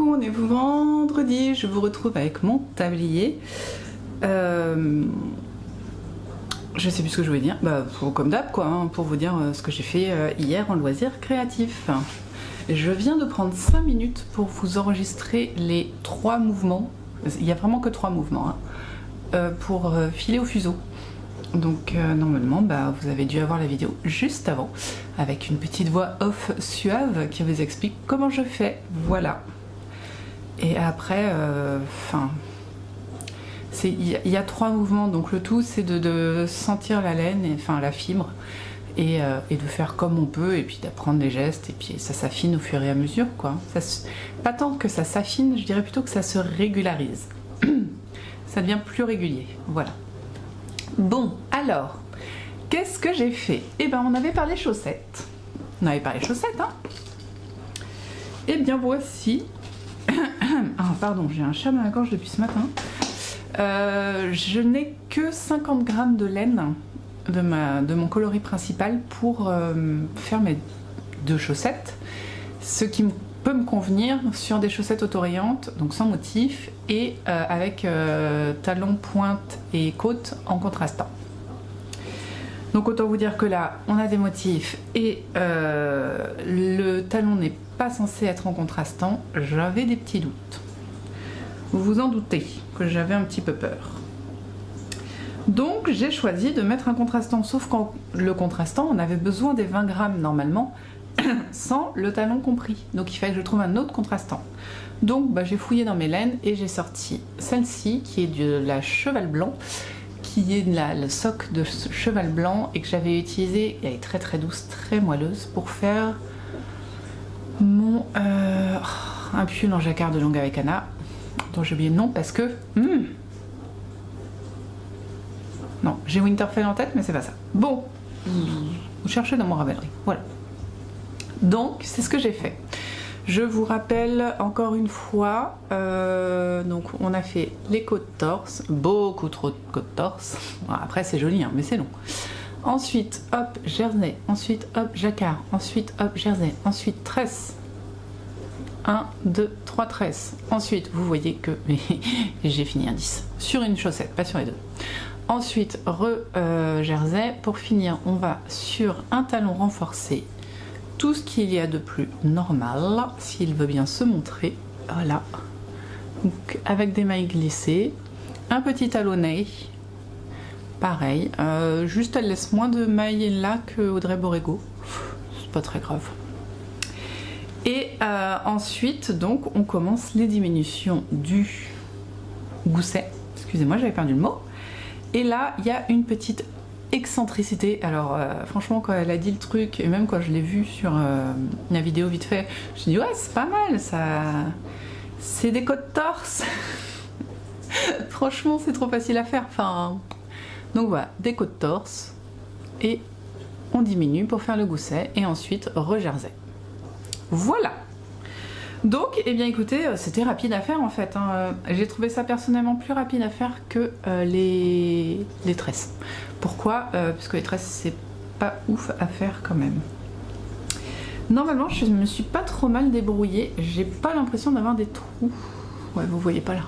On est vendredi, je vous retrouve avec mon tablier. Je sais plus ce que je voulais dire, bah, comme d'hab quoi, hein, pour vous dire ce que j'ai fait hier en loisir créatif. Je viens de prendre 5 minutes pour vous enregistrer les 3 mouvements, il n'y a vraiment que 3 mouvements, hein, pour filer au fuseau. Donc normalement bah, vous avez dû avoir la vidéo juste avant, avec une petite voix off suave qui vous explique comment je fais, voilà. Et après, il y a 3 mouvements, donc le tout c'est de sentir la laine, enfin la fibre, et de faire comme on peut, et puis d'apprendre les gestes, et puis ça s'affine au fur et à mesure, quoi. Pas tant que ça s'affine, je dirais plutôt que ça se régularise. Ça devient plus régulier, voilà. Bon, alors, qu'est-ce que j'ai fait? Eh ben, on avait parlé chaussettes. On avait parlé chaussettes, hein. Eh bien, voici... Ah, pardon, j'ai un chat dans la gorge depuis ce matin. Je n'ai que 50 grammes de laine de mon coloris principal pour faire mes 2 chaussettes, ce qui peut me convenir sur des chaussettes autorayantes, donc sans motif, et avec talons, pointe et côte en contrastant. Donc autant vous dire que là on a des motifs et le talon n'est pas censé être en contrastant. J'avais des petits doutes. Vous vous en doutez que j'avais un petit peu peur. Donc j'ai choisi de mettre un contrastant, sauf qu'en le contrastant on avait besoin des 20 grammes normalement, sans le talon compris. Donc il fallait que je trouve un autre contrastant. Donc bah, j'ai fouillé dans mes laines et j'ai sorti celle-ci qui est de la Cheval Blanc, qui est le soc de Cheval Blanc et que j'avais utilisé, elle est très très douce, très moelleuse, pour faire mon un pull en jacquard de longue avec Anna, dont j'ai oublié le nom parce que non, j'ai Winterfell en tête mais c'est pas ça. Bon, vous cherchez dans mon Ravelry, voilà. Donc c'est ce que j'ai fait. Je vous rappelle encore une fois, donc on a fait les côtes torse, beaucoup trop de côtes torse. Bon, après c'est joli hein, mais c'est long. Ensuite hop jersey, ensuite hop jacquard, ensuite hop jersey, ensuite tresse. 1, 2, 3 tresses. Ensuite vous voyez que j'ai fini un 10 sur une chaussette, pas sur les deux. Ensuite jersey. Pour finir on va sur un talon renforcé. Tout ce qu'il y a de plus normal, s'il veut bien se montrer, voilà. Donc, avec des mailles glissées, un petit talonnet, pareil, juste elle laisse moins de mailles là que Audrey Borrego, c'est pas très grave. Et ensuite, donc, on commence les diminutions du gousset, excusez-moi, j'avais perdu le mot, et là, il y a une petite excentricité. Alors franchement quand elle a dit le truc et même quand je l'ai vu sur la vidéo vite fait, je me suis dit ouais c'est pas mal ça, c'est des côtes torse. Franchement c'est trop facile à faire, enfin donc voilà, des côtes torse et on diminue pour faire le gousset et ensuite re-jersey. Voilà. Donc, eh bien écoutez, c'était rapide à faire en fait, hein. J'ai trouvé ça personnellement plus rapide à faire que les tresses. Pourquoi parce que les tresses, c'est pas ouf à faire quand même. Normalement, je me suis pas trop mal débrouillée. J'ai pas l'impression d'avoir des trous. Ouais, vous voyez pas là.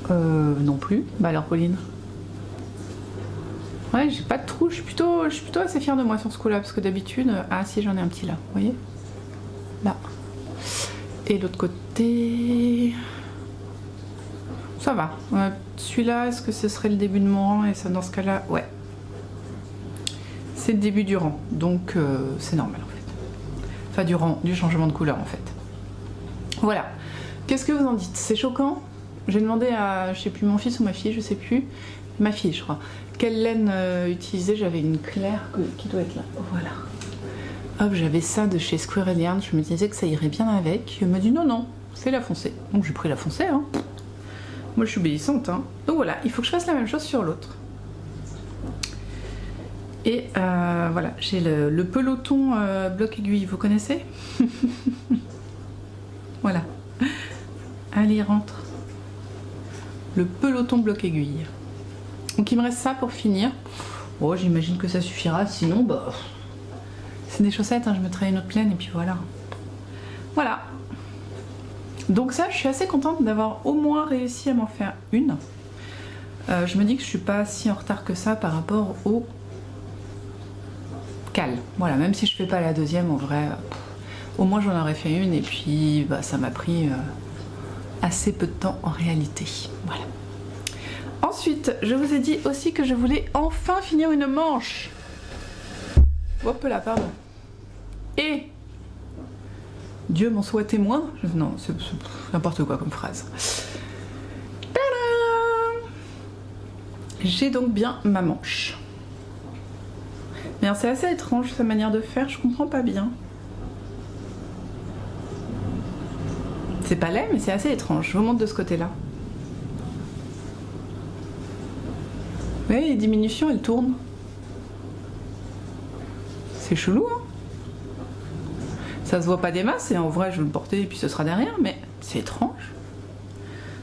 Non plus. Bah alors, Pauline. Ouais, j'ai pas de trous. Je suis plutôt assez fière de moi sur ce coup-là parce que d'habitude, ah si, j'en ai un petit là. Vous voyez? Là. Et l'autre côté, ça va. Celui-là, est-ce que ce serait le début de mon rang? Et ça, dans ce cas-là, ouais. C'est le début du rang, donc c'est normal en fait. Enfin, du rang, du changement de couleur en fait. Voilà. Qu'est-ce que vous en dites? C'est choquant? J'ai demandé à, je sais plus, mon fils ou ma fille, je sais plus. Ma fille, je crois. Quelle laine utiliser? J'avais une claire qui doit être là. Voilà. Hop, j'avais ça de chez Squirrel Yarn, je me disais que ça irait bien avec. Il m'a dit non, non, fais la foncée. Donc j'ai pris la foncée, hein. Moi je suis obéissante, hein. Donc voilà, il faut que je fasse la même chose sur l'autre. Et voilà, j'ai le peloton bloc aiguille, vous connaissez? Voilà. Allez, rentre. Le peloton bloc aiguille. Donc il me reste ça pour finir. Oh, j'imagine que ça suffira, sinon, bah... C'est des chaussettes, hein, je mettrai une autre plaine et puis voilà. Voilà. Donc ça, je suis assez contente d'avoir au moins réussi à m'en faire une. Je me dis que je suis pas si en retard que ça par rapport au cal. Voilà, même si je fais pas la deuxième, en vrai, au moins j'en aurais fait une et puis bah, ça m'a pris assez peu de temps en réalité. Voilà. Ensuite, je vous ai dit aussi que je voulais enfin finir une manche. Hop là, pardon. Et Dieu m'en soit témoin. Non, c'est n'importe quoi comme phrase. J'ai donc bien ma manche. Mais c'est assez étrange sa manière de faire, je comprends pas bien. C'est pas laid, mais c'est assez étrange. Je vous montre de ce côté-là. Vous voyez, les diminutions, elles tournent. C'est chelou, hein? Ça se voit pas des masses, et en vrai, je vais le porter, et puis ce sera derrière, mais c'est étrange.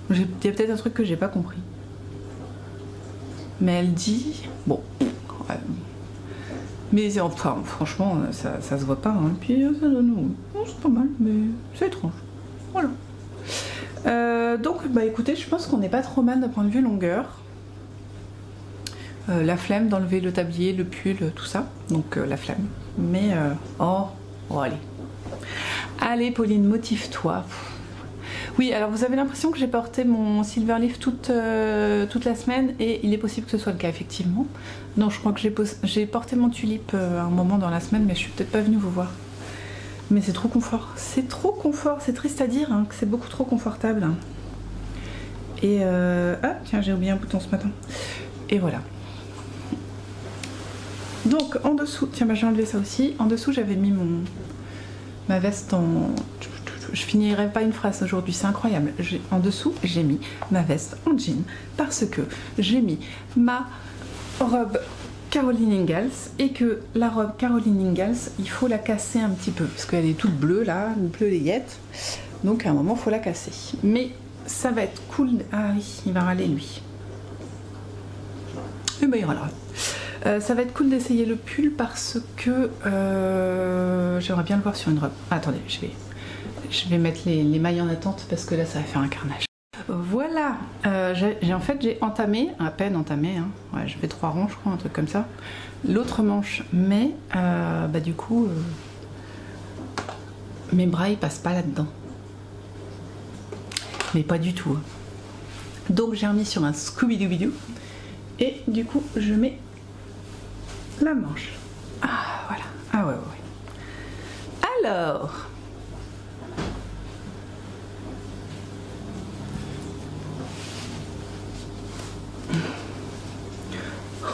Il y a peut-être un truc que j'ai pas compris. Mais elle dit... Bon. Ouais. Mais enfin, franchement, ça se voit pas. Hein. Puis ça donne... c'est pas mal, mais c'est étrange. Voilà. Donc, bah écoutez, je pense qu'on n'est pas trop mal d'un point de vue longueur. La flemme d'enlever le tablier, le pull, tout ça. Donc la flemme. Mais... Oh, allez. Allez, Pauline, motive-toi. Oui, alors vous avez l'impression que j'ai porté mon Silverleaf toute la semaine et il est possible que ce soit le cas, effectivement. Non, je crois que j'ai porté mon tulipe à un moment dans la semaine, mais je suis peut-être pas venue vous voir. Mais c'est trop confort. C'est trop confort, c'est triste à dire, hein, que c'est beaucoup trop confortable. Et ah, tiens, j'ai oublié un bouton ce matin. Et voilà. Donc, en dessous, tiens, bah, j'ai enlevé ça aussi. En dessous, j'avais mis ma veste en... Je finirai pas une phrase aujourd'hui, c'est incroyable. En dessous, j'ai mis ma veste en jean parce que j'ai mis ma robe Caroline Ingalls et que la robe Caroline Ingalls, il faut la casser un petit peu parce qu'elle est toute bleue là, bleu layette. Donc à un moment, il faut la casser. Mais ça va être cool. Ah oui, il va râler lui. Et ben il râlera. Ça va être cool d'essayer le pull parce que j'aimerais bien le voir sur une robe. Ah, attendez, je vais mettre les mailles en attente parce que là ça va faire un carnage. Voilà, en fait j'ai entamé, à peine entamé, hein. Ouais, je fais 3 rangs je crois, un truc comme ça, l'autre manche, mais bah, du coup mes bras ils passent pas là-dedans. Mais pas du tout. Donc j'ai remis sur un Scooby-Doo et du coup je mets la manche. Ah voilà, ah ouais. Alors...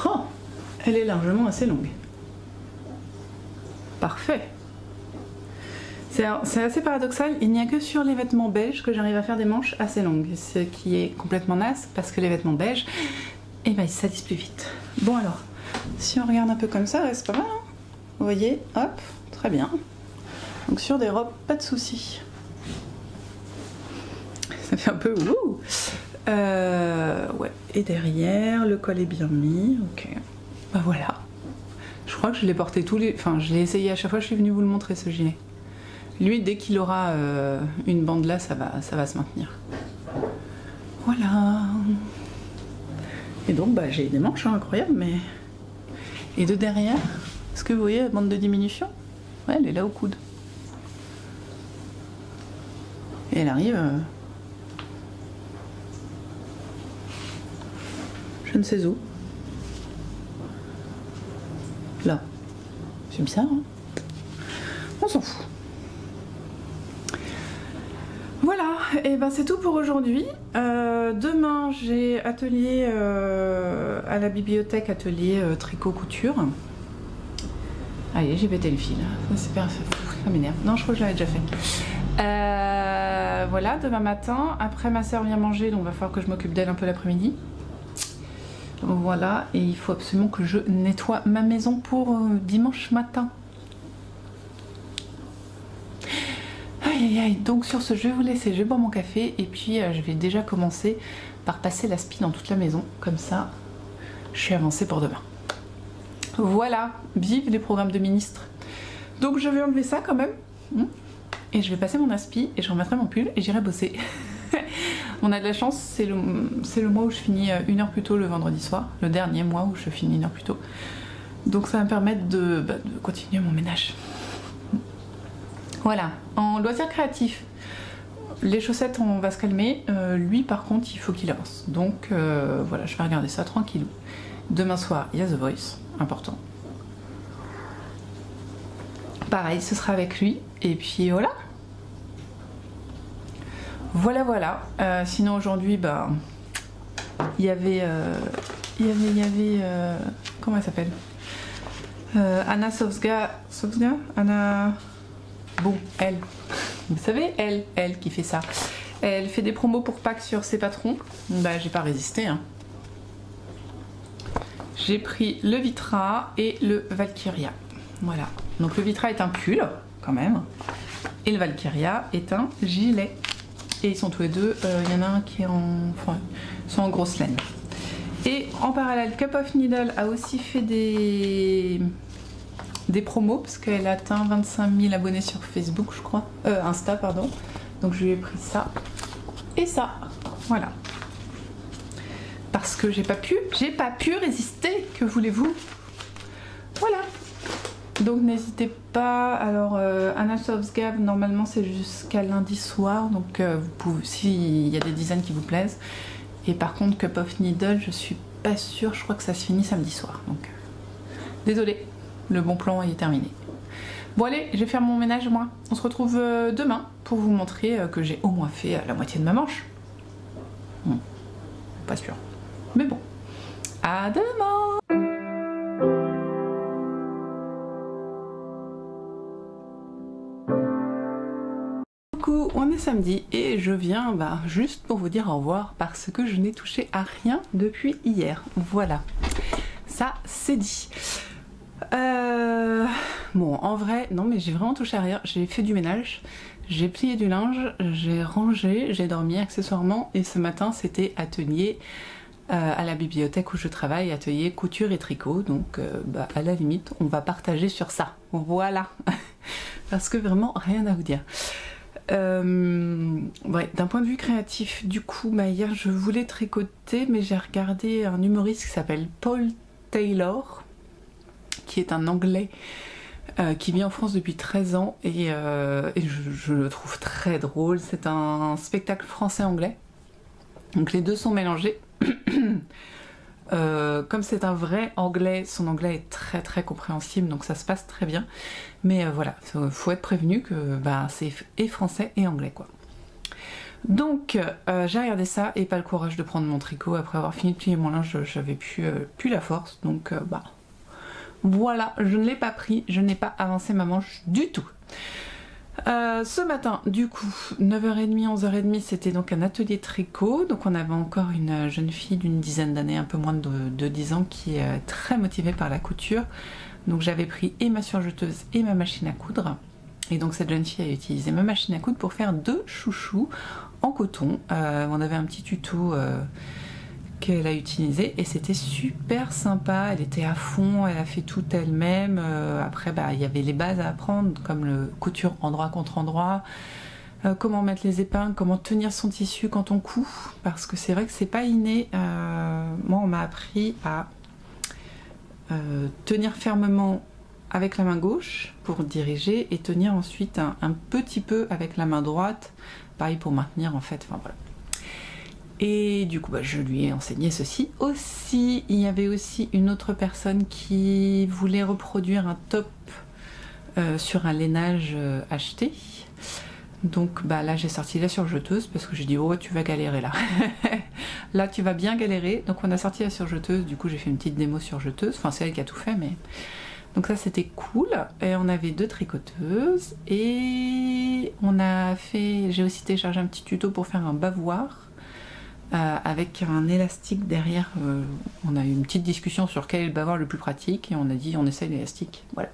Oh, elle est largement assez longue. Parfait. C'est assez paradoxal, il n'y a que sur les vêtements beiges que j'arrive à faire des manches assez longues, ce qui est complètement naze parce que les vêtements beiges, eh ben, ils salissent plus vite. Bon alors, si on regarde un peu comme ça, c'est pas mal, hein? Vous voyez, hop, très bien. Donc sur des robes, pas de soucis. Ça fait un peu ouh. Ouais, et derrière, le col est bien mis, ok. Bah voilà. Je crois que je l'ai porté enfin, je l'ai essayé à chaque fois que je suis venue vous le montrer, ce gilet. Lui, dès qu'il aura une bande là, ça va se maintenir. Voilà. Et donc, bah, j'ai des manches hein, incroyables, mais... Et de derrière, est-ce que vous voyez la bande de diminution? Ouais, elle est là au coude. Et elle arrive... Je ne sais où. Là. C'est bizarre, hein? On s'en fout. Voilà, et ben c'est tout pour aujourd'hui. Demain, j'ai atelier à la bibliothèque, atelier tricot-couture. Allez, j'ai pété le fil. Ça m'énerve. Non, je crois que je l'avais déjà fait. Voilà, demain matin. Après, ma soeur vient manger, donc il va falloir que je m'occupe d'elle un peu l'après-midi. Voilà, et il faut absolument que je nettoie ma maison pour dimanche matin. Aïe aïe aïe, donc sur ce, je vais vous laisser, je vais boire mon café et puis je vais déjà commencer par passer l'aspi dans toute la maison. Comme ça, je suis avancée pour demain. Voilà, vive les programmes de ministres. Donc je vais enlever ça quand même. Et je vais passer mon aspi et je remettrai mon pull et j'irai bosser. On a de la chance, c'est le mois où je finis 1 heure plus tôt le vendredi soir, le dernier mois où je finis 1 heure plus tôt. Donc ça va me permettre de continuer mon ménage. Voilà, en loisir créatif, les chaussettes on va se calmer, lui par contre il faut qu'il avance. Donc voilà, je vais regarder ça tranquillou. Demain soir il y a The Voice, important. Pareil, ce sera avec lui, et puis voilà. Voilà, voilà. Sinon aujourd'hui, bah, il y avait comment elle s'appelle, Anna Sofsga, Anna, bon, elle, vous savez, elle qui fait ça. Elle fait des promos pour Pâques sur ses patrons. Bah, j'ai pas résisté, hein. J'ai pris le Vitra et le Valkyria. Voilà. Donc le Vitra est un pull, quand même. Et le Valkyria est un gilet. Et ils sont tous les deux, il y en a un qui est enfin, ils sont en grosse laine. Et en parallèle, Cup of Needle a aussi fait des promos, parce qu'elle atteint 25 000 abonnés sur Facebook, je crois. Insta, pardon. Donc je lui ai pris ça et ça. Voilà. Parce que j'ai pas pu résister, que voulez-vous? Voilà. Donc n'hésitez pas. Alors Anna Sofsga, normalement c'est jusqu'à lundi soir, donc vous pouvez, s'il y a des designs qui vous plaisent. Et par contre Cup of Needle, je suis pas sûre, je crois que ça se finit samedi soir. Donc désolée, le bon plan est terminé. Bon allez, je vais faire mon ménage moi. On se retrouve demain pour vous montrer que j'ai au moins fait la moitié de ma manche. Pas sûr. Mais bon, à demain. Coucou, on est samedi et je viens juste pour vous dire au revoir parce que je n'ai touché à rien depuis hier. Voilà, ça c'est dit. Bon, en vrai, non mais j'ai vraiment touché à rien. J'ai fait du ménage, j'ai plié du linge, j'ai rangé, j'ai dormi accessoirement et ce matin c'était atelier à la bibliothèque où je travaille, atelier couture et tricot. Donc à la limite, on va partager sur ça. Voilà, parce que vraiment rien à vous dire. Ouais, d'un point de vue créatif, du coup, hier je voulais tricoter, mais j'ai regardé un humoriste qui s'appelle Paul Taylor, qui est un Anglais qui vit en France depuis 13 ans et je le trouve très drôle. C'est un spectacle français-anglais, donc les deux sont mélangés. Comme c'est un vrai anglais, son anglais est très très compréhensible, donc ça se passe très bien. Mais voilà, faut être prévenu que c'est et français et anglais quoi. Donc j'ai regardé ça et pas le courage de prendre mon tricot après avoir fini de plier mon linge, j'avais plus la force, donc voilà, je ne l'ai pas pris, je n'ai pas avancé ma manche du tout. Ce matin, du coup, 9h30, 11h30, c'était donc un atelier tricot. Donc on avait encore une jeune fille d'une dizaine d'années, un peu moins de 10 ans, qui est très motivée par la couture. Donc j'avais pris et ma surjeteuse et ma machine à coudre. Et donc cette jeune fille a utilisé ma machine à coudre pour faire 2 chouchous en coton. On avait un petit tuto qu'elle a utilisé et c'était super sympa. Elle était à fond, elle a fait tout elle-même. Après il y avait les bases à apprendre comme le couture endroit contre endroit, comment mettre les épingles, comment tenir son tissu quand on coud, parce que c'est vrai que c'est pas inné. Moi on m'a appris à tenir fermement avec la main gauche pour diriger et tenir ensuite un petit peu avec la main droite, pareil pour maintenir en fait, enfin voilà. Et du coup je lui ai enseigné ceci. Aussi, il y avait aussi une autre personne qui voulait reproduire un top sur un lainage acheté. Donc là j'ai sorti la surjeteuse parce que j'ai dit oh tu vas galérer là. Là tu vas bien galérer. Donc on a sorti la surjeteuse, du coup j'ai fait une petite démo surjeteuse. Enfin c'est elle qui a tout fait mais... Donc ça c'était cool. Et on avait 2 tricoteuses. Et on a fait... J'ai aussi téléchargé un petit tuto pour faire un bavoir. Avec un élastique derrière. On a eu une petite discussion sur quel est le bavoir le plus pratique. Et on a dit on essaye l'élastique. Voilà.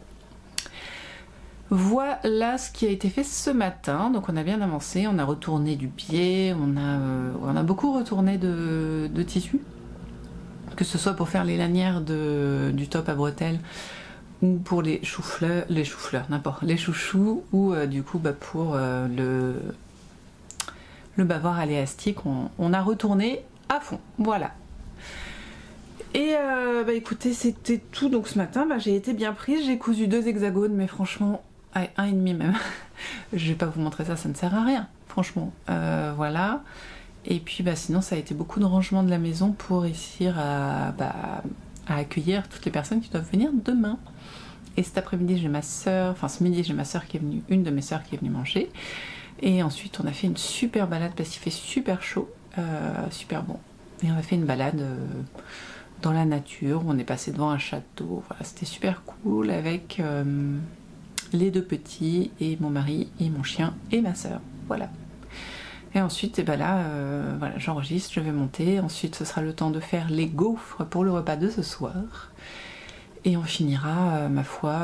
Voilà ce qui a été fait ce matin. Donc on a bien avancé, on a retourné du pied, on a beaucoup retourné de tissu, que ce soit pour faire les lanières du top à bretelles ou pour les chouchous, ou du coup pour le bavoir à l'élastique, on a retourné à fond. Voilà. Et écoutez, c'était tout. Donc ce matin j'ai été bien prise, j'ai cousu 2 hexagones, mais franchement 1,5 même. Je vais pas vous montrer ça, ça ne sert à rien, franchement. Voilà. Et puis sinon ça a été beaucoup de rangement de la maison pour réussir à accueillir toutes les personnes qui doivent venir demain. Et cet après-midi j'ai ma soeur, enfin ce midi j'ai ma soeur qui est venue, une de mes soeurs qui est venue manger. Et ensuite on a fait une super balade parce qu'il fait super chaud, super bon. Et on a fait une balade dans la nature, on est passé devant un château, voilà, c'était super cool avec les 2 petits et mon mari et mon chien et ma soeur, voilà. Et ensuite, et ben là, voilà, j'enregistre, je vais monter. Ensuite, ce sera le temps de faire les gaufres pour le repas de ce soir. Et on finira, ma foi,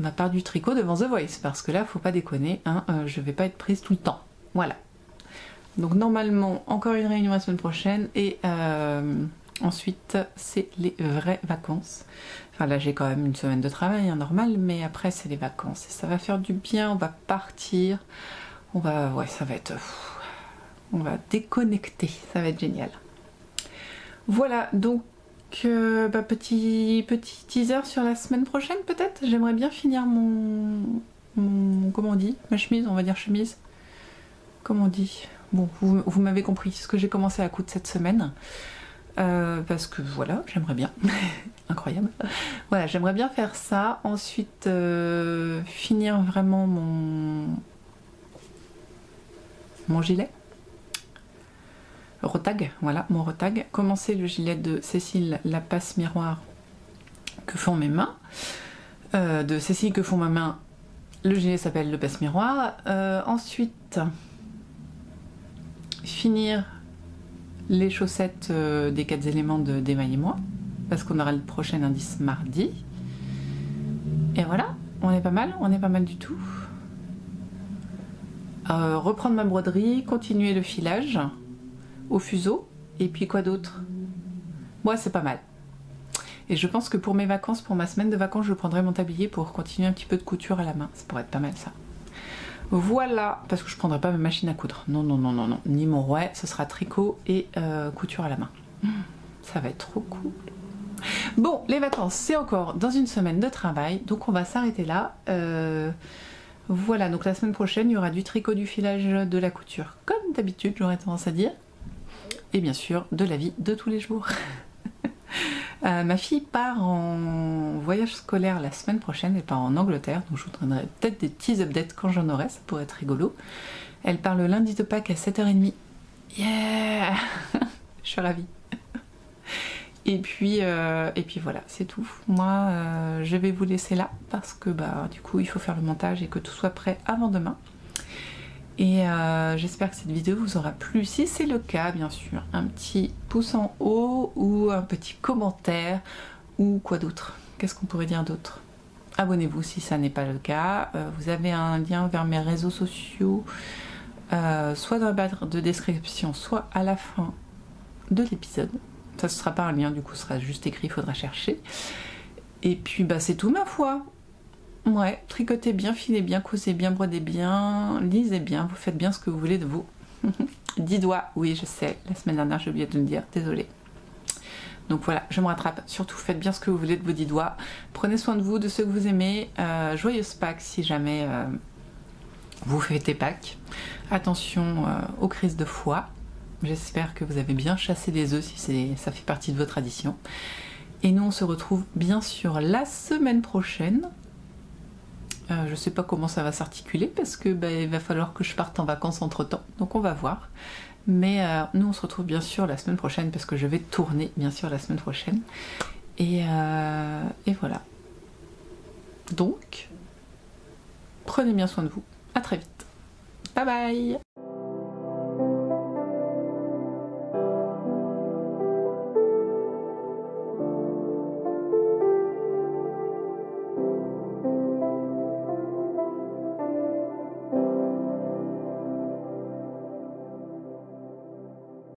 ma part du tricot devant The Voice. Parce que là, faut pas déconner, hein, je vais pas être prise tout le temps. Voilà. Donc normalement, encore une réunion la semaine prochaine. Et ensuite, c'est les vraies vacances. Enfin là, j'ai quand même une semaine de travail, hein, normal. Mais après, c'est les vacances. Et ça va faire du bien, on va partir. On va, ouais, ça va être, on va déconnecter, ça va être génial. Voilà, donc petit teaser sur la semaine prochaine peut-être. J'aimerais bien finir mon, comment on dit, ma chemise, on va dire chemise. Comment on dit? Bon, vous m'avez compris ce que j'ai commencé à coudre cette semaine. Parce que voilà, j'aimerais bien. Incroyable. Voilà, j'aimerais bien faire ça. Ensuite, finir vraiment mon gilet rotag, voilà mon rotag, commencer le gilet de Cécile, la passe miroir que font mes mains, de Cécile que font ma main, le gilet s'appelle le passe miroir. Ensuite finir les chaussettes des 4 éléments d'Emma et moi, parce qu'on aura le prochain indice mardi, et voilà, on est pas mal du tout. Reprendre ma broderie, continuer le filage au fuseau, et puis quoi d'autre? Moi, c'est pas mal. Et je pense que pour mes vacances, pour ma semaine de vacances, je prendrai mon tablier pour continuer un petit peu de couture à la main. Ça pourrait être pas mal ça. Voilà, parce que je prendrai pas ma machine à coudre. Non, non, non, non, non. Ni mon rouet, ce sera tricot et couture à la main. Ça va être trop cool. Bon, les vacances, c'est encore dans une semaine de travail, donc on va s'arrêter là. Voilà, donc la semaine prochaine, il y aura du tricot, du filage, de la couture, comme d'habitude, j'aurais tendance à dire. Et bien sûr, de la vie de tous les jours. Ma fille part en voyage scolaire la semaine prochaine, elle part en Angleterre, donc je vous donnerai peut-être des petits updates quand j'en aurai, ça pourrait être rigolo. Elle part le lundi de Pâques à 7h30. Yeah. Je suis ravie. Et puis voilà, c'est tout. Moi, je vais vous laisser là parce que bah, du coup, il faut faire le montage et que tout soit prêt avant demain. Et j'espère que cette vidéo vous aura plu. Si c'est le cas, bien sûr, un petit pouce en haut ou un petit commentaire ou quoi d'autre. Qu'est-ce qu'on pourrait dire d'autre? Abonnez-vous si ça n'est pas le cas. Vous avez un lien vers mes réseaux sociaux, soit dans la barre de description, soit à la fin de l'épisode. Ça ne sera pas un lien, du coup, ce sera juste écrit, il faudra chercher. Et puis, bah, c'est tout, ma foi. Ouais, tricotez bien, filez bien, cousez bien, brodez bien, lisez bien, vous faites bien ce que vous voulez de vous. 10 doigts, oui, je sais, la semaine dernière, j'ai oublié de le dire, désolée. Donc voilà, je me rattrape. Surtout, faites bien ce que vous voulez de vos 10 doigts. Prenez soin de vous, de ceux que vous aimez. Joyeuse Pâques si jamais vous fêtez Pâques. Attention aux crises de foie. J'espère que vous avez bien chassé les œufs si ça fait partie de vos traditions. Et nous, on se retrouve bien sûr la semaine prochaine. Je sais pas comment ça va s'articuler parce que bah, il va falloir que je parte en vacances entre temps. Donc on va voir. Mais nous, on se retrouve bien sûr la semaine prochaine parce que je vais tourner bien sûr la semaine prochaine. Et voilà. Donc, prenez bien soin de vous. À très vite. Bye bye.